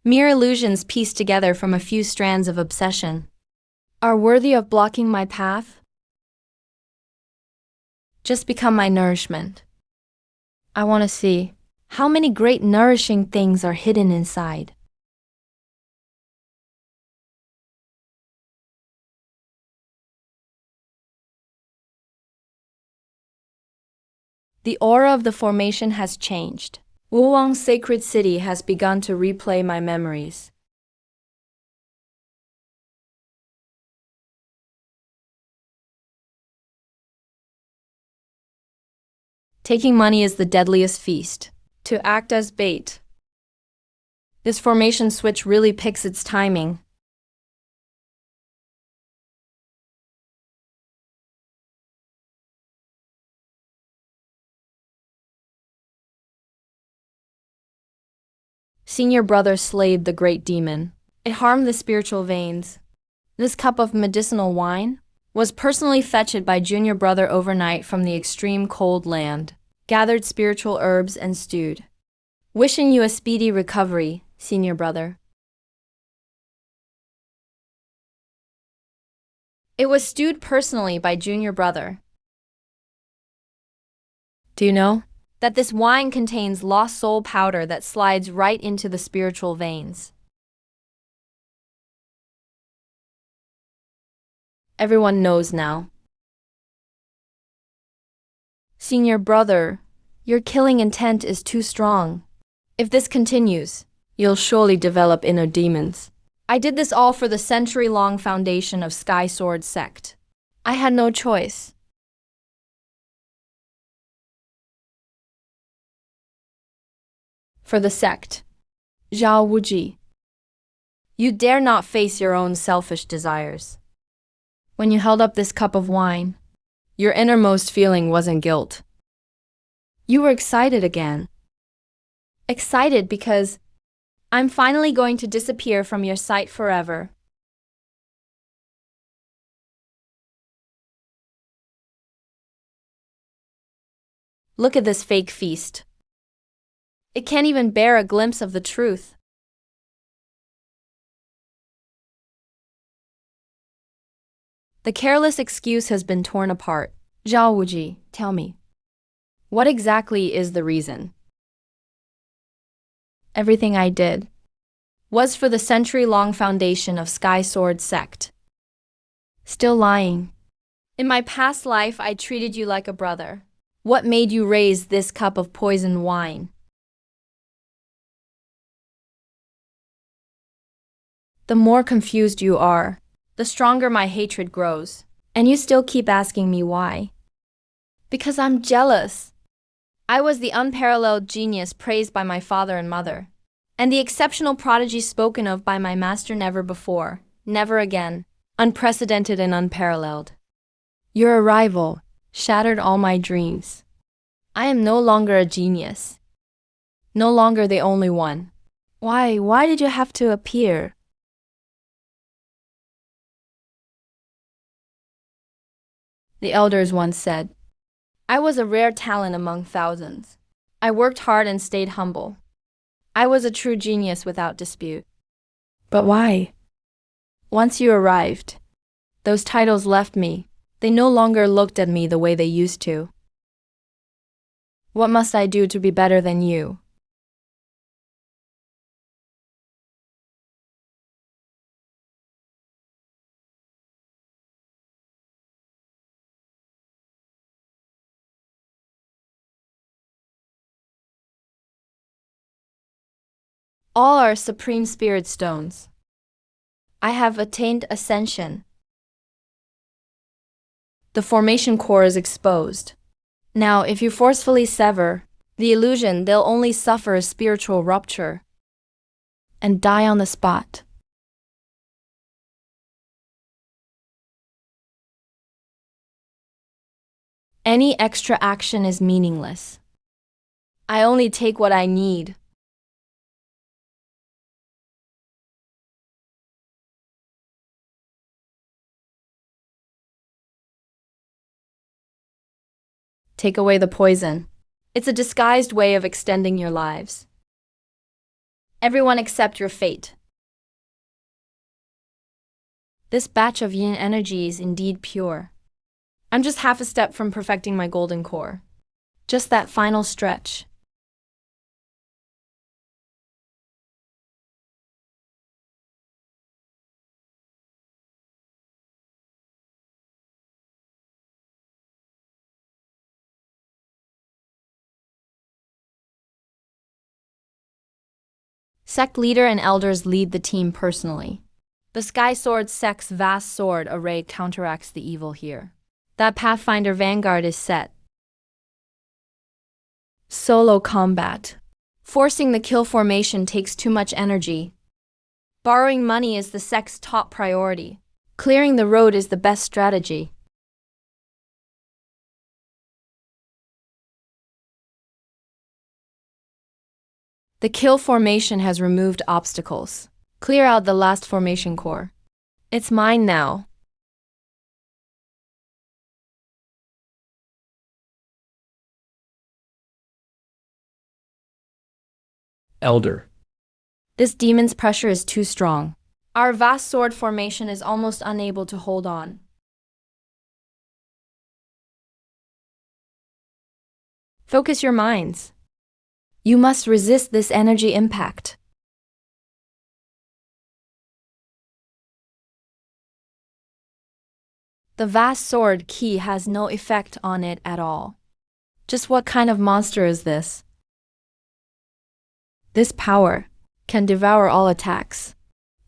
Mere illusions pieced together from a few strands of obsession are worthy of blocking my path. Just become my nourishment. I want to see how many great nourishing things are hidden inside. The aura of the formation has changed. Wuwang's sacred city has begun to replay my memories. Taking money is the deadliest feast. To act as bait. This formation switch really picks its timing. Senior brother slayed the great demon. It harmed the spiritual veins. This cup of medicinal wine was personally fetched by junior brother overnight from the extreme cold land, gathered spiritual herbs and stewed. Wishing you a speedy recovery, senior brother. It was stewed personally by junior brother. Do you know that this wine contains lost soul powder that slides right into the spiritual veins? Everyone knows now. Senior brother, your killing intent is too strong. If this continues, you'll surely develop inner demons. I did this all for the century-long foundation of Sky Sword sect. I had no choice. For the sect. Zhao Wuji. You dare not face your own selfish desires. When you held up this cup of wine, your innermost feeling wasn't guilt. You were excited again. Excited because I'm finally going to disappear from your sight forever. Look at this fake feast. It can't even bear a glimpse of the truth. The careless excuse has been torn apart. Zhao Wuji, tell me, what exactly is the reason? Everything I did was for the century-long foundation of Sky Sword sect. Still lying. In my past life, I treated you like a brother. What made you raise this cup of poisoned wine? The more confused you are, the stronger my hatred grows. And you still keep asking me why. Because I'm jealous. I was the unparalleled genius praised by my father and mother, and the exceptional prodigy spoken of by my master never before, never again, unprecedented and unparalleled. Your arrival shattered all my dreams. I am no longer a genius. No longer the only one. Why did you have to appear? The elders once said, I was a rare talent among thousands. I worked hard and stayed humble. I was a true genius without dispute. But why? Once you arrived, those titles left me. They no longer looked at me the way they used to. What must I do to be better than you? All are supreme spirit stones. I have attained ascension. The formation core is exposed. Now, if you forcefully sever the illusion, they'll only suffer a spiritual rupture and die on the spot. Any extra action is meaningless. I only take what I need. Take away the poison. It's a disguised way of extending your lives. Everyone accept your fate. This batch of yin energy is indeed pure. I'm just half a step from perfecting my golden core. Just that final stretch. Sect leader and elders lead the team personally. The Sky Sword sect's vast sword array counteracts the evil here. That Pathfinder Vanguard is set. Solo combat. Forcing the kill formation takes too much energy. Borrowing money is the sect's top priority. Clearing the road is the best strategy. The kill formation has removed obstacles. Clear out the last formation core. It's mine now. Elder. This demon's pressure is too strong. Our vast sword formation is almost unable to hold on. Focus your minds. You must resist this energy impact. The vast sword key has no effect on it at all. Just what kind of monster is this? This power can devour all attacks.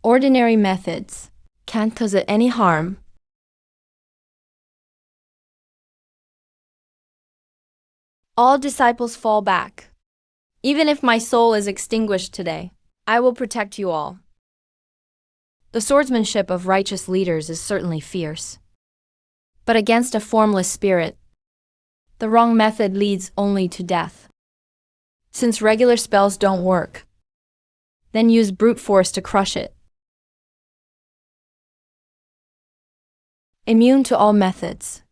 Ordinary methods can't cause it any harm. All disciples fall back. Even if my soul is extinguished today, I will protect you all. The swordsmanship of righteous leaders is certainly fierce. But against a formless spirit, the wrong method leads only to death. Since regular spells don't work, then use brute force to crush it. Immune to all methods.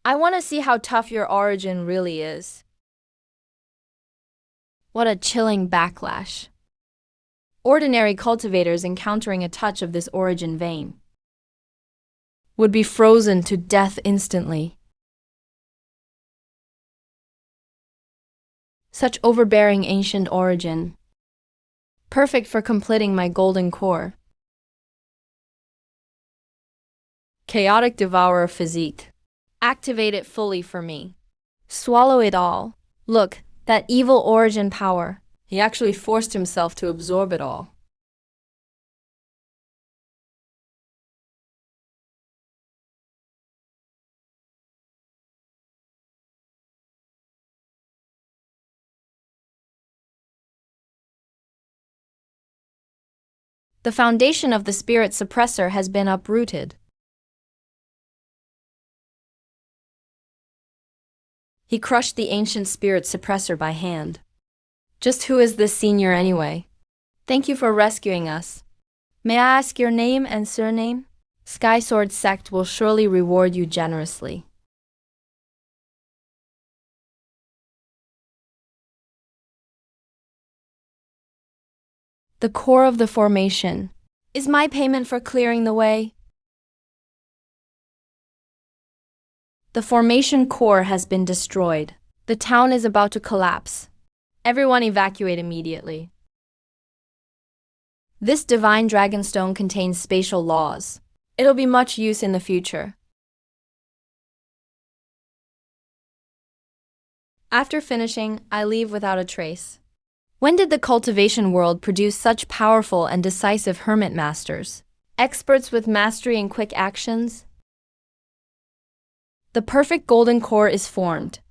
I want to see how tough your origin really is. What a chilling backlash. Ordinary cultivators encountering a touch of this origin vein would be frozen to death instantly. Such overbearing ancient origin. Perfect for completing my golden core. Chaotic Devourer Physique. Activate it fully for me. Swallow it all. Look, that evil origin power. He actually forced himself to absorb it all. The foundation of the spirit suppressor has been uprooted. He crushed the ancient spirit suppressor by hand. Just who is this senior anyway? Thank you for rescuing us. May I ask your name and surname? Sky Sword Sect will surely reward you generously. The core of the formation is my payment for clearing the way. The formation core has been destroyed. The town is about to collapse. Everyone evacuate immediately. This divine dragonstone contains spatial laws. It'll be much use in the future. After finishing, I leave without a trace. When did the cultivation world produce such powerful and decisive hermit masters? Experts with mastery and quick actions? The perfect golden core is formed,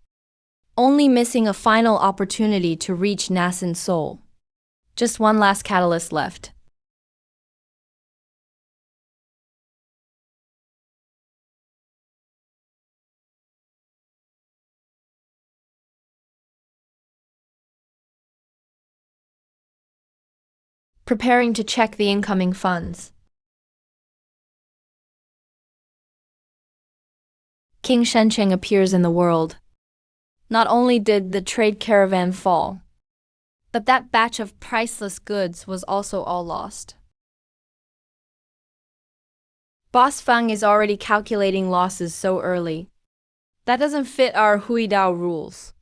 only missing a final opportunity to reach nascent soul. Just one last catalyst left. Preparing to check the incoming funds. King Shencheng appears in the world. Not only did the trade caravan fall, but that batch of priceless goods was also all lost. Boss Fang is already calculating losses so early. That doesn't fit our Huidao rules.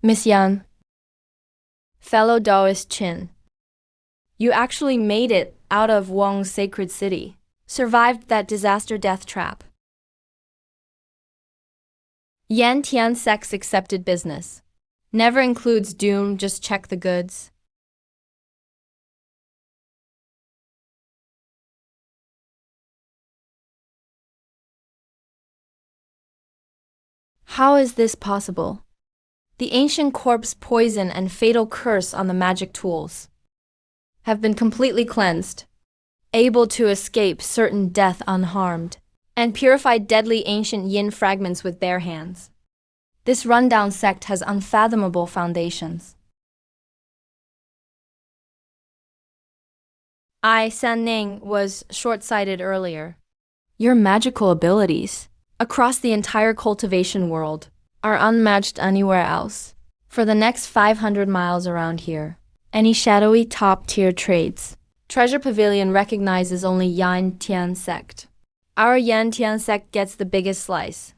Miss Yan, fellow Taoist Qin, you actually made it out of Wang's sacred city, survived that disaster death trap. Yan Tian Sec's accepted business. Never includes doom, just check the goods. How is this possible? The ancient corpse poison and fatal curse on the magic tools have been completely cleansed, able to escape certain death unharmed, and purified deadly ancient yin fragments with bare hands. This rundown sect has unfathomable foundations. San Ning was short-sighted earlier. Your magical abilities across the entire cultivation world are unmatched anywhere else. For the next 500 miles around here, any shadowy top-tier trades, Treasure Pavilion recognizes only Yan Tian sect. Our Yan Tian sect gets the biggest slice.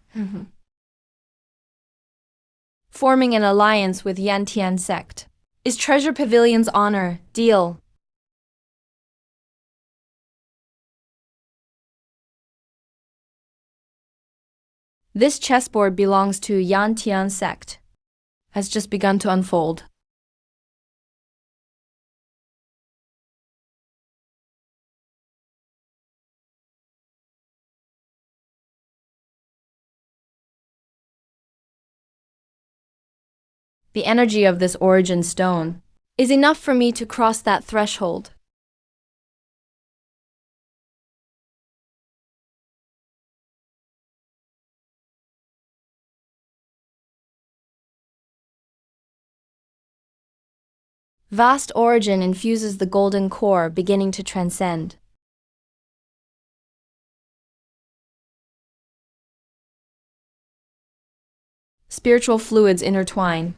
Forming an alliance with Yan Tian sect is Treasure Pavilion's honor. Deal. This chessboard belongs to Yan Tian sect, has just begun to unfold. The energy of this origin stone is enough for me to cross that threshold. Vast origin infuses the golden core, beginning to transcend. Spiritual fluids intertwine,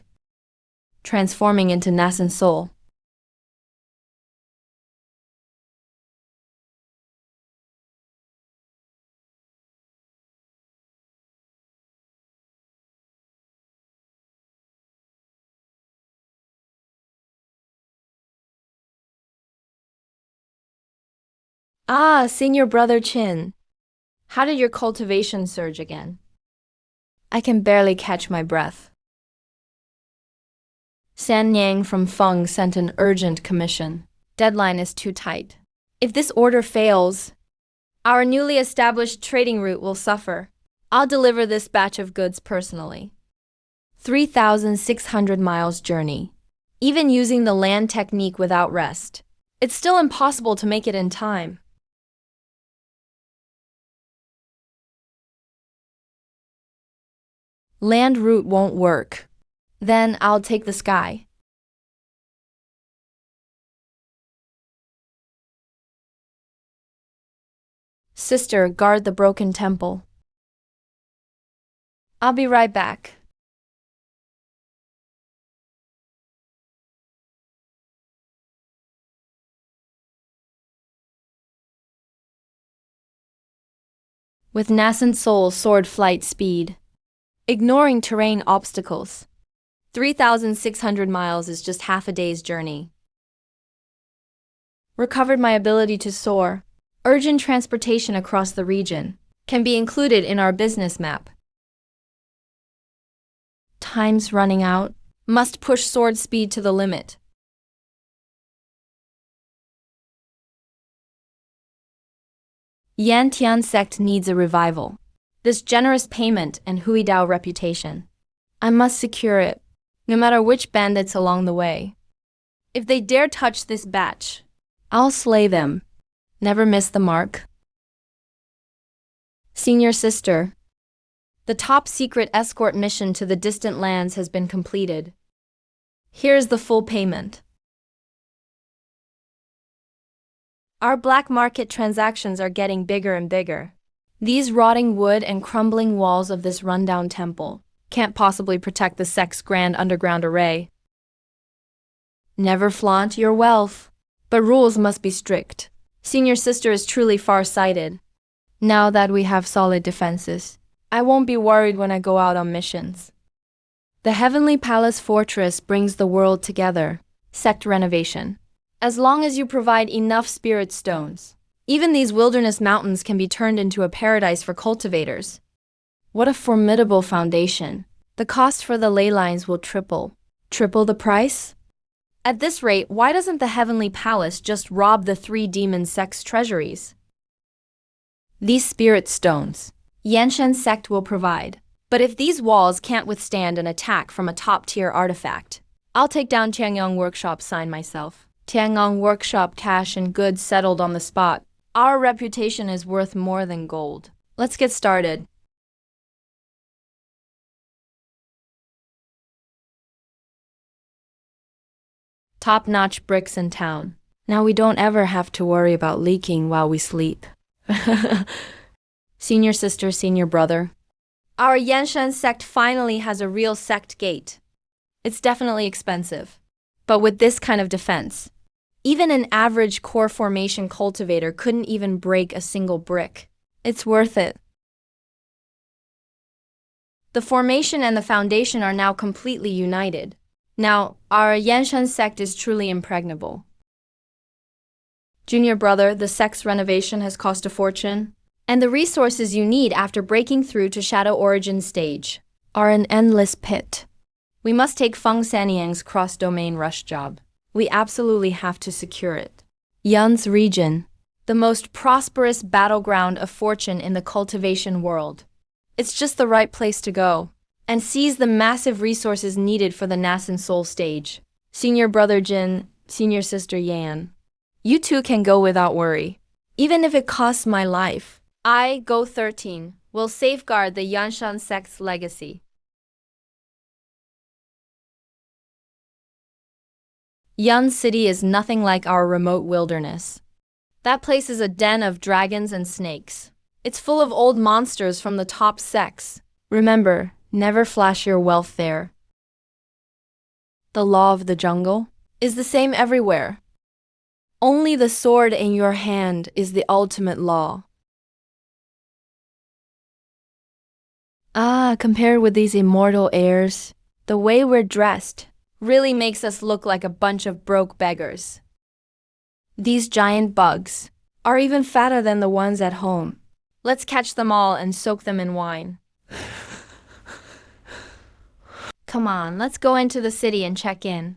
transforming into nascent soul. Senior brother Qin, how did your cultivation surge again? I can barely catch my breath. San Yang from Feng sent an urgent commission. Deadline is too tight. If this order fails, our newly established trading route will suffer. I'll deliver this batch of goods personally. 3,600 miles journey. Even using the land technique without rest, it's still impossible to make it in time. Land route won't work. Then I'll take the sky. Sister, guard the broken temple. I'll be right back. With nascent soul soared flight speed, ignoring terrain obstacles. 3,600 miles is just half a day's journey. Recovered my ability to soar. Urgent transportation across the region can be included in our business map. Time's running out. Must push sword speed to the limit. Yantian sect needs a revival. This generous payment and Huidao reputation. I must secure it, no matter which bandits along the way. If they dare touch this batch, I'll slay them. Never miss the mark. Senior sister. The top secret escort mission to the distant lands has been completed. Here's the full payment. Our black market transactions are getting bigger and bigger. These rotting wood and crumbling walls of this rundown temple can't possibly protect the sect's grand underground array. Never flaunt your wealth, but rules must be strict. Senior sister is truly far-sighted. Now that we have solid defenses, I won't be worried when I go out on missions. The Heavenly Palace Fortress brings the world together. Sect renovation. As long as you provide enough spirit stones, even these wilderness mountains can be turned into a paradise for cultivators. What a formidable foundation. The cost for the ley lines will triple. Triple the price? At this rate, why doesn't the Heavenly Palace just rob the 3 demon sect's treasuries? These spirit stones, Yanshan sect will provide. But if these walls can't withstand an attack from a top-tier artifact, I'll take down Tianyang Workshop sign myself. Tianyang Workshop cash and goods settled on the spot. Our reputation is worth more than gold. Let's get started. Top-notch bricks in town. Now we don't ever have to worry about leaking while we sleep. Senior sister, senior brother. Our Yanshan sect finally has a real sect gate. It's definitely expensive. But with this kind of defense, even an average core formation cultivator couldn't even break a single brick. It's worth it. The formation and the foundation are now completely united. Now, our Yanshan sect is truly impregnable. Junior brother, the sect's renovation has cost a fortune, and the resources you need after breaking through to Shadow Origin stage are an endless pit. We must take Feng Sanyang's cross-domain rush job. We absolutely have to secure it. Yun's region, the most prosperous battleground of fortune in the cultivation world. It's just the right place to go and seize the massive resources needed for the Nasan Soul stage. Senior brother Jin, senior sister Yan. You two can go without worry. Even if it costs my life, I, Go 13, will safeguard the Yanshan sect's legacy. Yun City is nothing like our remote wilderness. That place is a den of dragons and snakes. It's full of old monsters from the top sects. Remember, never flash your wealth there. The law of the jungle is the same everywhere. Only the sword in your hand is the ultimate law. Compared with these immortal heirs, the way we're dressed really makes us look like a bunch of broke beggars. These giant bugs are even fatter than the ones at home. Let's catch them all and soak them in wine. Come on, let's go into the city and check in.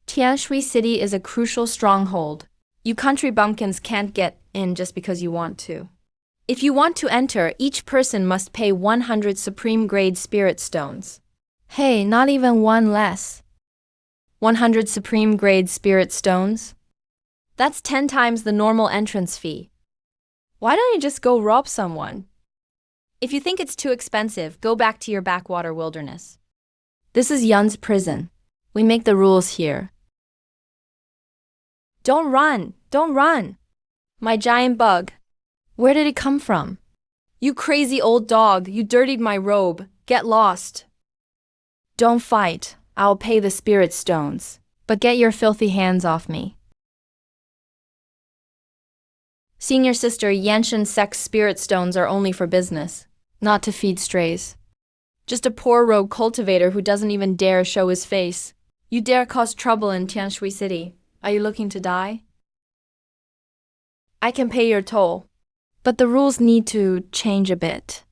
Tianshui City is a crucial stronghold. You country bumpkins can't get in just because you want to. If you want to enter, each person must pay 100 supreme-grade spirit stones. Hey, not even one less. 100 supreme-grade spirit stones? That's 10 times the normal entrance fee. Why don't you just go rob someone? If you think it's too expensive, go back to your backwater wilderness. This is Yun's prison. We make the rules here. Don't run! Don't run! My giant bug. Where did it come from? You crazy old dog, you dirtied my robe. Get lost. Don't fight. I'll pay the spirit stones. But get your filthy hands off me. Senior sister, Yanshan sect's spirit stones are only for business, not to feed strays. Just a poor rogue cultivator who doesn't even dare show his face. You dare cause trouble in Tianshui City. Are you looking to die? I can pay your toll. But the rules need to change a bit.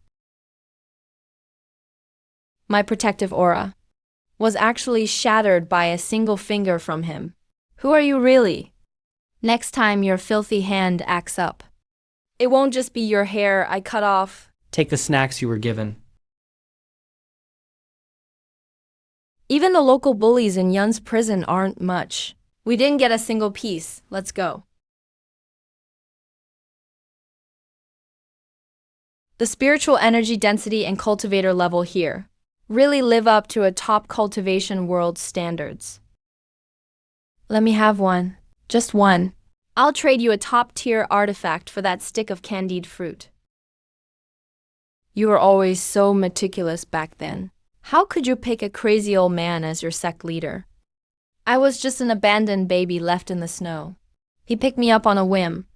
My protective aura was actually shattered by a single finger from him. Who are you really? Next time your filthy hand acts up, it won't just be your hair I cut off. Take the snacks you were given. Even the local bullies in Yun's prison aren't much. We didn't get a single piece. Let's go. The spiritual energy density and cultivator level here really live up to a top cultivation world standards. Let me have one. Just one. I'll trade you a top-tier artifact for that stick of candied fruit. You were always so meticulous back then. How could you pick a crazy old man as your sect leader? I was just an abandoned baby left in the snow. He picked me up on a whim.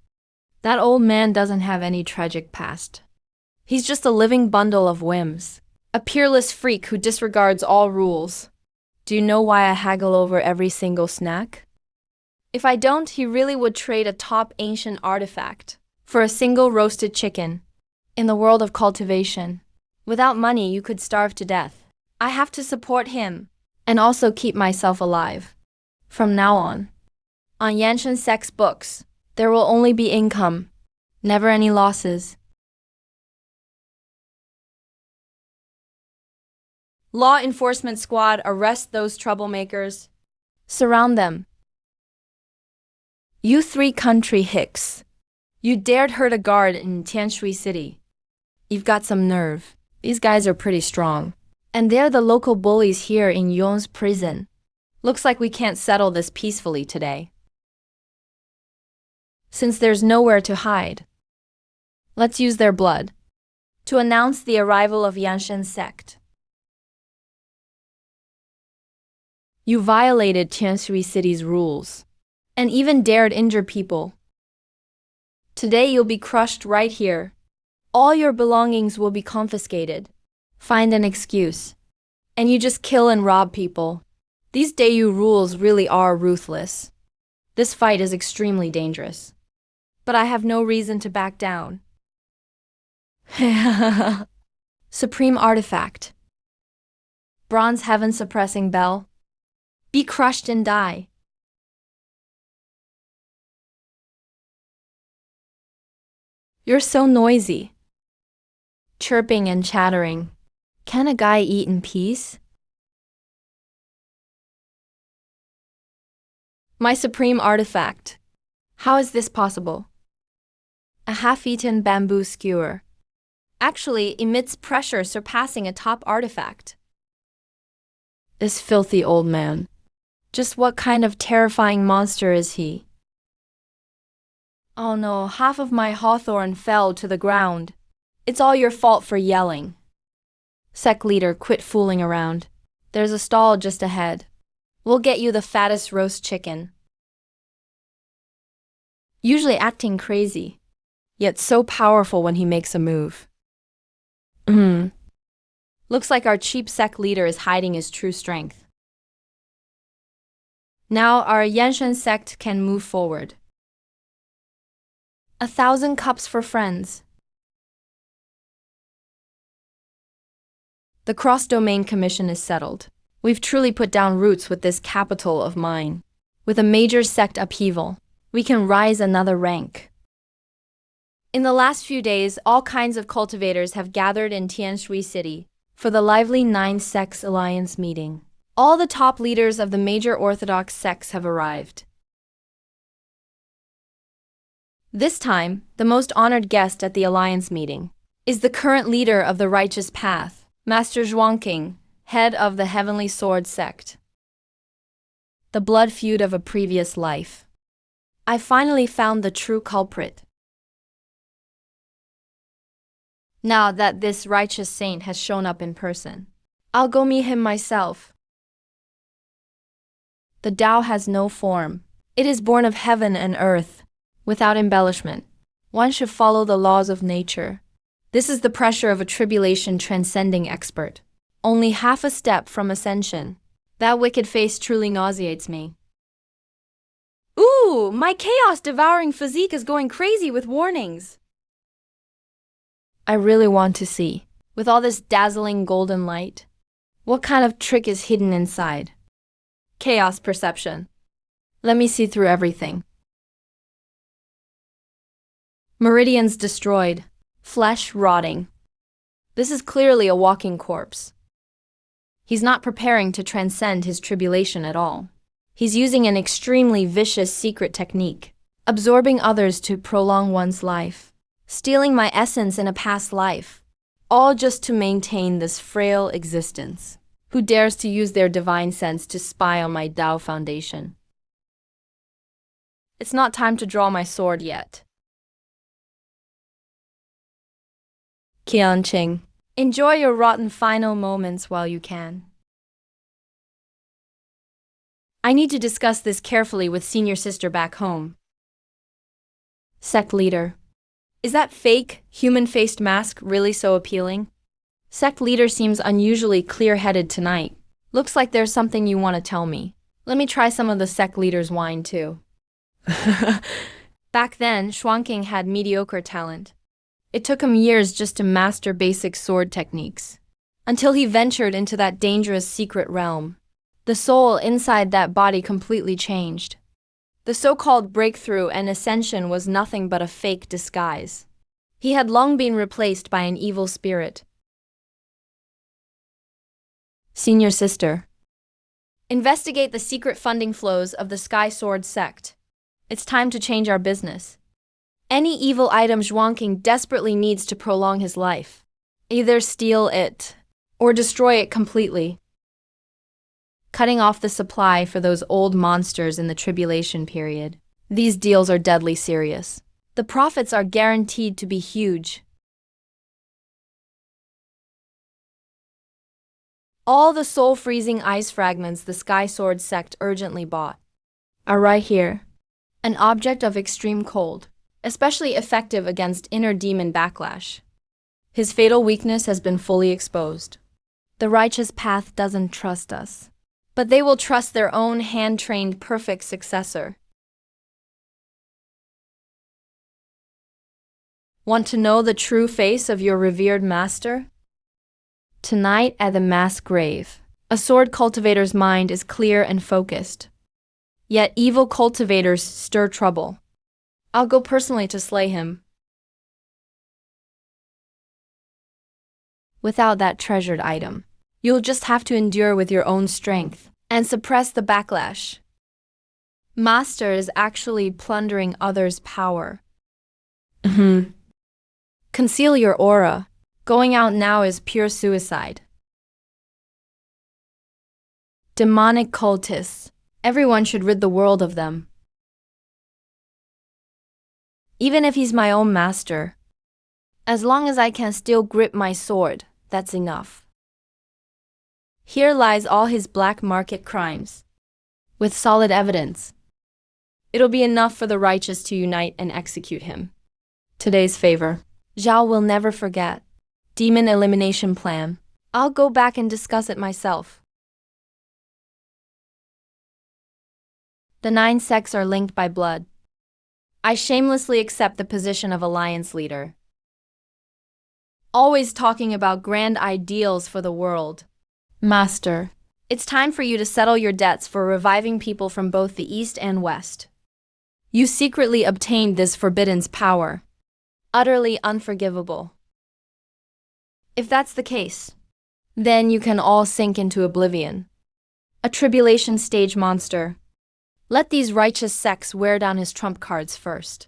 That old man doesn't have any tragic past. He's just a living bundle of whims. A peerless freak who disregards all rules. Do you know why I haggle over every single snack? If I don't, he really would trade a top ancient artifact for a single roasted chicken. In the world of cultivation, without money you could starve to death. I have to support him and also keep myself alive. From now on Yanshan Sect's books, there will only be income, never any losses. Law enforcement squad, arrest those troublemakers. Surround them. You 3 country hicks. You dared hurt a guard in Tianshui City. You've got some nerve. These guys are pretty strong. And they're the local bullies here in Yun's prison. Looks like we can't settle this peacefully today. Since there's nowhere to hide, let's use their blood to announce the arrival of Yanshan Sect. You violated Tianshui City's rules and even dared injure people. Today you'll be crushed right here. All your belongings will be confiscated. Find an excuse. And you just kill and rob people. These Dayu rules really are ruthless. This fight is extremely dangerous. But I have no reason to back down. Supreme Artifact. Bronze Heaven Suppressing Bell. Be crushed and die. You're so noisy. Chirping and chattering. Can a guy eat in peace? My supreme artifact. How is this possible? A half-eaten bamboo skewer. Actually emits pressure surpassing a top artifact. This filthy old man. Just what kind of terrifying monster is he? Oh no, half of my hawthorn fell to the ground. It's all your fault for yelling. Sect leader, quit fooling around. There's a stall just ahead. We'll get you the fattest roast chicken. Usually acting crazy, yet so powerful when he makes a move. Looks like our cheap sect leader is hiding his true strength. Now our Yanshan sect can move forward. 1,000 cups for friends. The cross-domain commission is settled. We've truly put down roots with this capital of mine. With a major sect upheaval, we can rise another rank. In the last few days, all kinds of cultivators have gathered in Tianshui City for the lively 9 Sects Alliance meeting. All the top leaders of the major orthodox sects have arrived. This time, the most honored guest at the Alliance meeting is the current leader of the Righteous Path, Master Zhuangqing, head of the Heavenly Sword sect. The blood feud of a previous life. I finally found the true culprit. Now that this righteous saint has shown up in person, I'll go meet him myself. The Tao has no form. It is born of heaven and earth, without embellishment. One should follow the laws of nature. This is the pressure of a tribulation transcending expert. Only half a step from ascension. That wicked face truly nauseates me. Ooh, my chaos-devouring physique is going crazy with warnings. I really want to see. With all this dazzling golden light, what kind of trick is hidden inside? Chaos perception. Let me see through everything. Meridians destroyed. Flesh rotting. This is clearly a walking corpse. He's not preparing to transcend his tribulation at all. He's using an extremely vicious secret technique, absorbing others to prolong one's life, stealing my essence in a past life, all just to maintain this frail existence. Who dares to use their divine sense to spy on my Tao foundation? It's not time to draw my sword yet. Qianqing. Enjoy your rotten final moments while you can. I need to discuss this carefully with senior sister back home. Sect leader. Is that fake, human-faced mask really so appealing? Sect leader seems unusually clear-headed tonight. Looks like there's something you want to tell me. Let me try some of the sect leader's wine too. Back then, Xuanqing had mediocre talent. It took him years just to master basic sword techniques, until he ventured into that dangerous secret realm. The soul inside that body completely changed. The so-called breakthrough and ascension was nothing but a fake disguise. He had long been replaced by an evil spirit. Senior sister. Investigate the secret funding flows of the Sky Sword sect. It's time to change our business. Any evil item Xuanqing desperately needs to prolong his life. Either steal it, or destroy it completely. Cutting off the supply for those old monsters in the tribulation period. These deals are deadly serious. The profits are guaranteed to be huge. All the soul-freezing ice fragments the Sky Sword sect urgently bought are right here. An object of extreme cold, especially effective against inner demon backlash. His fatal weakness has been fully exposed. The righteous path doesn't trust us, but they will trust their own hand-trained perfect successor. Want to know the true face of your revered master? Tonight at the mass grave, a sword cultivator's mind is clear and focused. Yet evil cultivators stir trouble. I'll go personally to slay him. Without that treasured item, you'll just have to endure with your own strength and suppress the backlash. Master is actually plundering others' power. Conceal your aura. Going out now is pure suicide. Demonic cultists. Everyone should rid the world of them. Even if he's my own master. As long as I can still grip my sword, that's enough. Here lies all his black market crimes. With solid evidence. It'll be enough for the righteous to unite and execute him. Today's favor. Zhao will never forget. Demon elimination plan. I'll go back and discuss it myself. The 9 sects are linked by blood. I shamelessly accept the position of alliance leader. Always talking about grand ideals for the world. Master, it's time for you to settle your debts for reviving people from both the East and West. You secretly obtained this forbidden's power. Utterly unforgivable. If that's the case, then you can all sink into oblivion. A tribulation stage monster. Let these righteous sects wear down his trump cards first.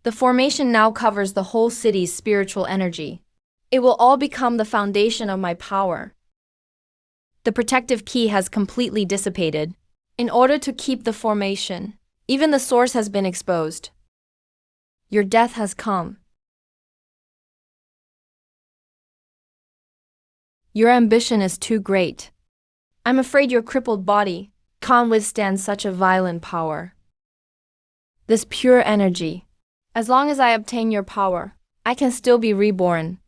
The formation now covers the whole city's spiritual energy. It will all become the foundation of my power. The protective key has completely dissipated. In order to keep the formation, even the source has been exposed. Your death has come. Your ambition is too great. I'm afraid your crippled body can't withstand such a violent power. This pure energy, as long as I obtain your power, I can still be reborn.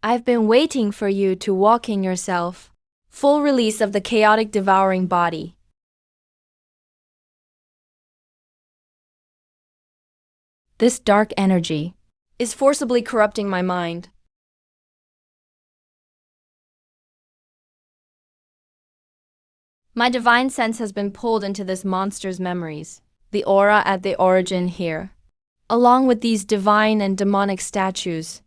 I've been waiting for you to walk in yourself. Full release of the chaotic devouring body. This dark energy is forcibly corrupting my mind. My divine sense has been pulled into this monster's memories, the aura at the origin here, along with these divine and demonic statues.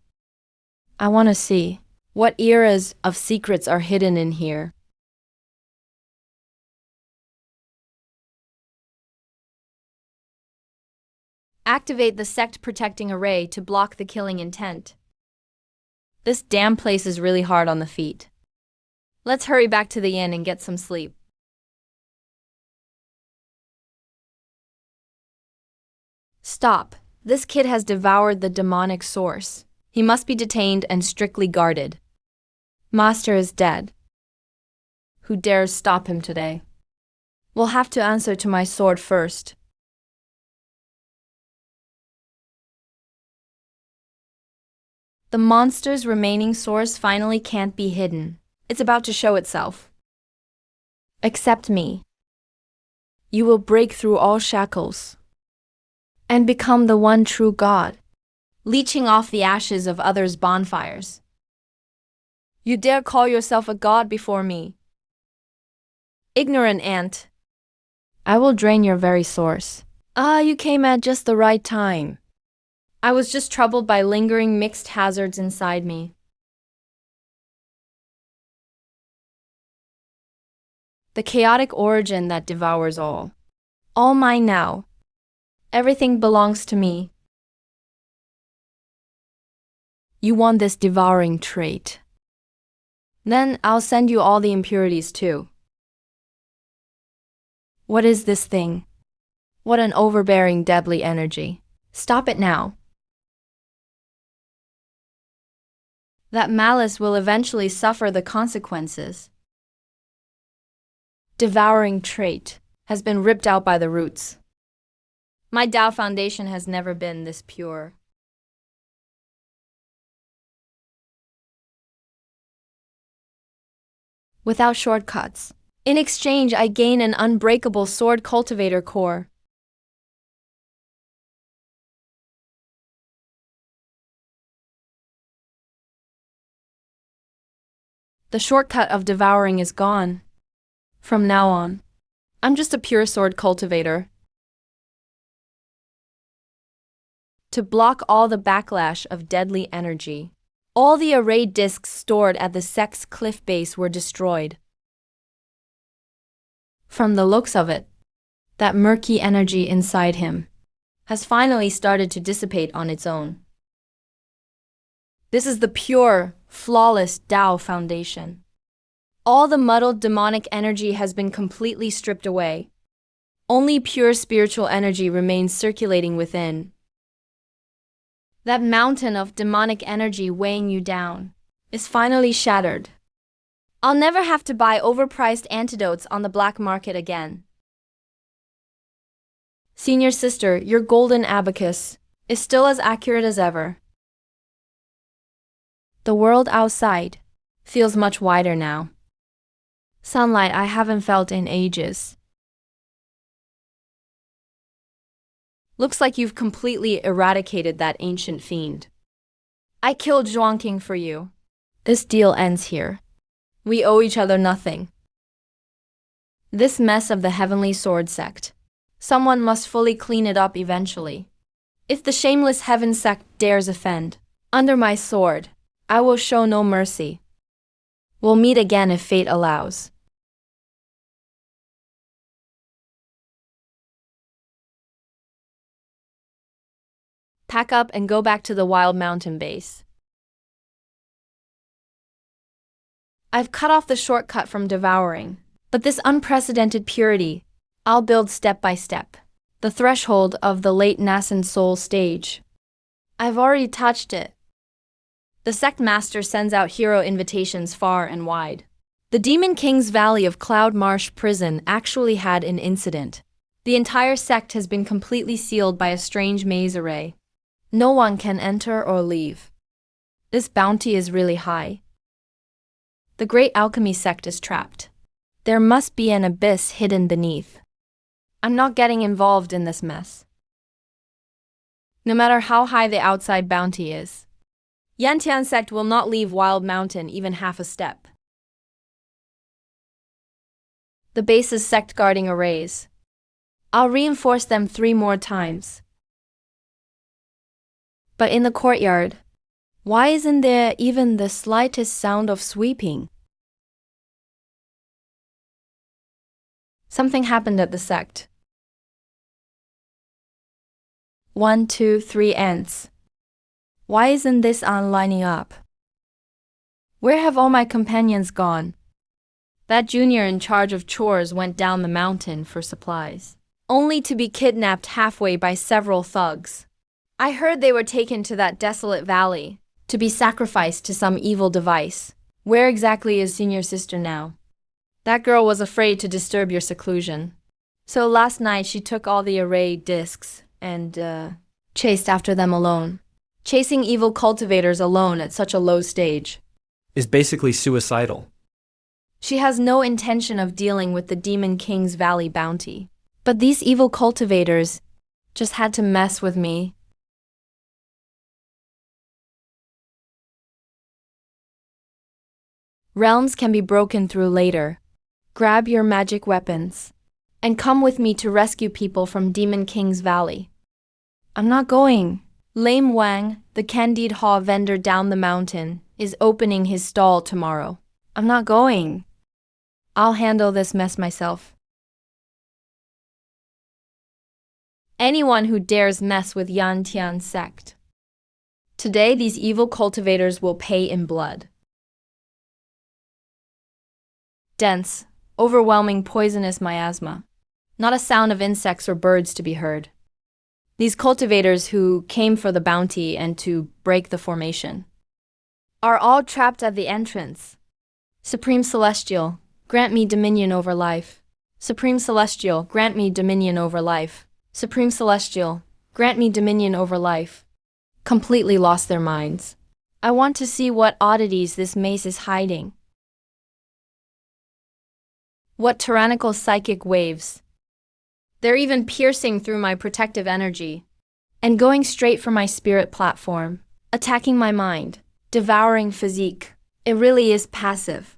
I want to see what eras of secrets are hidden in here. Activate the sect protecting array to block the killing intent. This damn place is really hard on the feet. Let's hurry back to the inn and get some sleep. Stop. This kid has devoured the demonic source. He must be detained and strictly guarded. Master is dead. Who dares stop him today? We'll have to answer to my sword first. The monster's remaining source finally can't be hidden. It's about to show itself. Accept me. You will break through all shackles and become the one true God, leeching off the ashes of others' bonfires. You dare call yourself a god before me? Ignorant ant. I will drain your very source. You came at just the right time. I was just troubled by lingering mixed hazards inside me. The chaotic origin that devours all. All mine now. Everything belongs to me. You want this devouring trait. Then I'll send you all the impurities too. What is this thing? What an overbearing, deadly energy. Stop it now. That malice will eventually suffer the consequences. Devouring trait has been ripped out by the roots. My Tao foundation has never been this pure. Without shortcuts. In exchange, I gain an unbreakable sword cultivator core. The shortcut of devouring is gone. From now on, I'm just a pure sword cultivator. To block all the backlash of deadly energy, all the array discs stored at the sect's cliff base were destroyed. From the looks of it, that murky energy inside him has finally started to dissipate on its own. This is the pure, flawless Tao foundation. All the muddled demonic energy has been completely stripped away. Only pure spiritual energy remains circulating within. That mountain of demonic energy weighing you down is finally shattered. I'll never have to buy overpriced antidotes on the black market again. Senior sister, your golden abacus is still as accurate as ever. The world outside feels much wider now. Sunlight I haven't felt in ages. Looks like you've completely eradicated that ancient fiend. I killed Zhuangking for you. This deal ends here. We owe each other nothing. This mess of the Heavenly Sword sect. Someone must fully clean it up eventually. If the shameless Heaven sect dares offend, under my sword, I will show no mercy. We'll meet again if fate allows. Pack up and go back to the wild mountain base. I've cut off the shortcut from devouring, but this unprecedented purity, I'll build step by step. The threshold of the late nascent soul stage. I've already touched it. The sect master sends out hero invitations far and wide. The Demon King's Valley of Cloud Marsh prison actually had an incident. The entire sect has been completely sealed by a strange maze array. No one can enter or leave. This bounty is really high. The Great Alchemy sect is trapped. There must be an abyss hidden beneath. I'm not getting involved in this mess. no matter how high the outside bounty is. Yantian sect will not leave Wild Mountain even half a step. The base is sect guarding arrays. I'll reinforce them 3 more times. But in the courtyard, why isn't there even the slightest sound of sweeping? Something happened at the sect. 1, 2, 3 ants. Why isn't this on lining up? Where have all my companions gone? That junior in charge of chores went down the mountain for supplies, only to be kidnapped halfway by several thugs. I heard they were taken to that desolate valley, to be sacrificed to some evil device. Where exactly is senior sister now? That girl was afraid to disturb your seclusion. So last night she took all the array discs and chased after them alone. Chasing evil cultivators alone at such a low stage Is basically suicidal. She has no intention of dealing with the Demon King's Valley bounty. But these evil cultivators just had to mess with me. Realms can be broken through later. Grab your magic weapons and come with me to rescue people from Demon King's Valley. I'm not going. Lame Wang, the candied haw vendor down the mountain, is opening his stall tomorrow. I'm not going. I'll handle this mess myself. Anyone who dares mess with Yan Tian's sect. Today, these evil cultivators will pay in blood. Dense, overwhelming poisonous miasma. Not a sound of insects or birds to be heard. These cultivators who came for the bounty and to break the formation are all trapped at the entrance. Supreme Celestial, grant me dominion over life. Supreme Celestial, grant me dominion over life. Supreme Celestial, grant me dominion over life. Completely lost their minds. I want to see what oddities this maze is hiding. What tyrannical psychic waves. They're even piercing through my protective energy and going straight for my spirit platform, attacking my mind, devouring physique. It really is passive.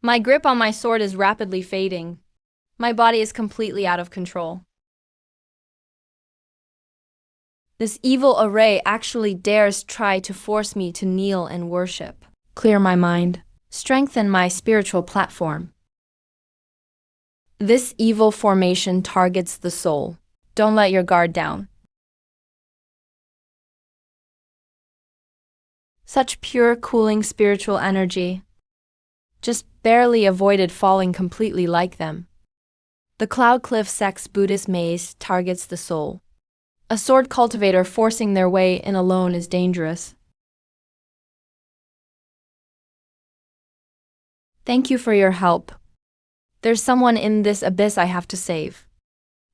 My grip on my sword is rapidly fading. My body is completely out of control. This evil array actually dares try to force me to kneel and worship. Clear my mind. Strengthen my spiritual platform. This evil formation targets the soul. Don't let your guard down. Such pure, cooling spiritual energy. Just barely avoided falling completely like them. The Cloud Cliff Sect's Buddhist maze targets the soul. A sword cultivator forcing their way in alone is dangerous. Thank you for your help. There's someone in this abyss I have to save.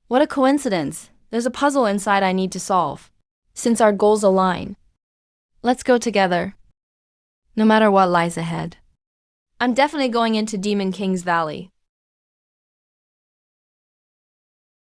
What a coincidence. There's a puzzle inside I need to solve. Since our goals align, let's go together. No matter what lies ahead. I'm definitely going into Demon King's Valley.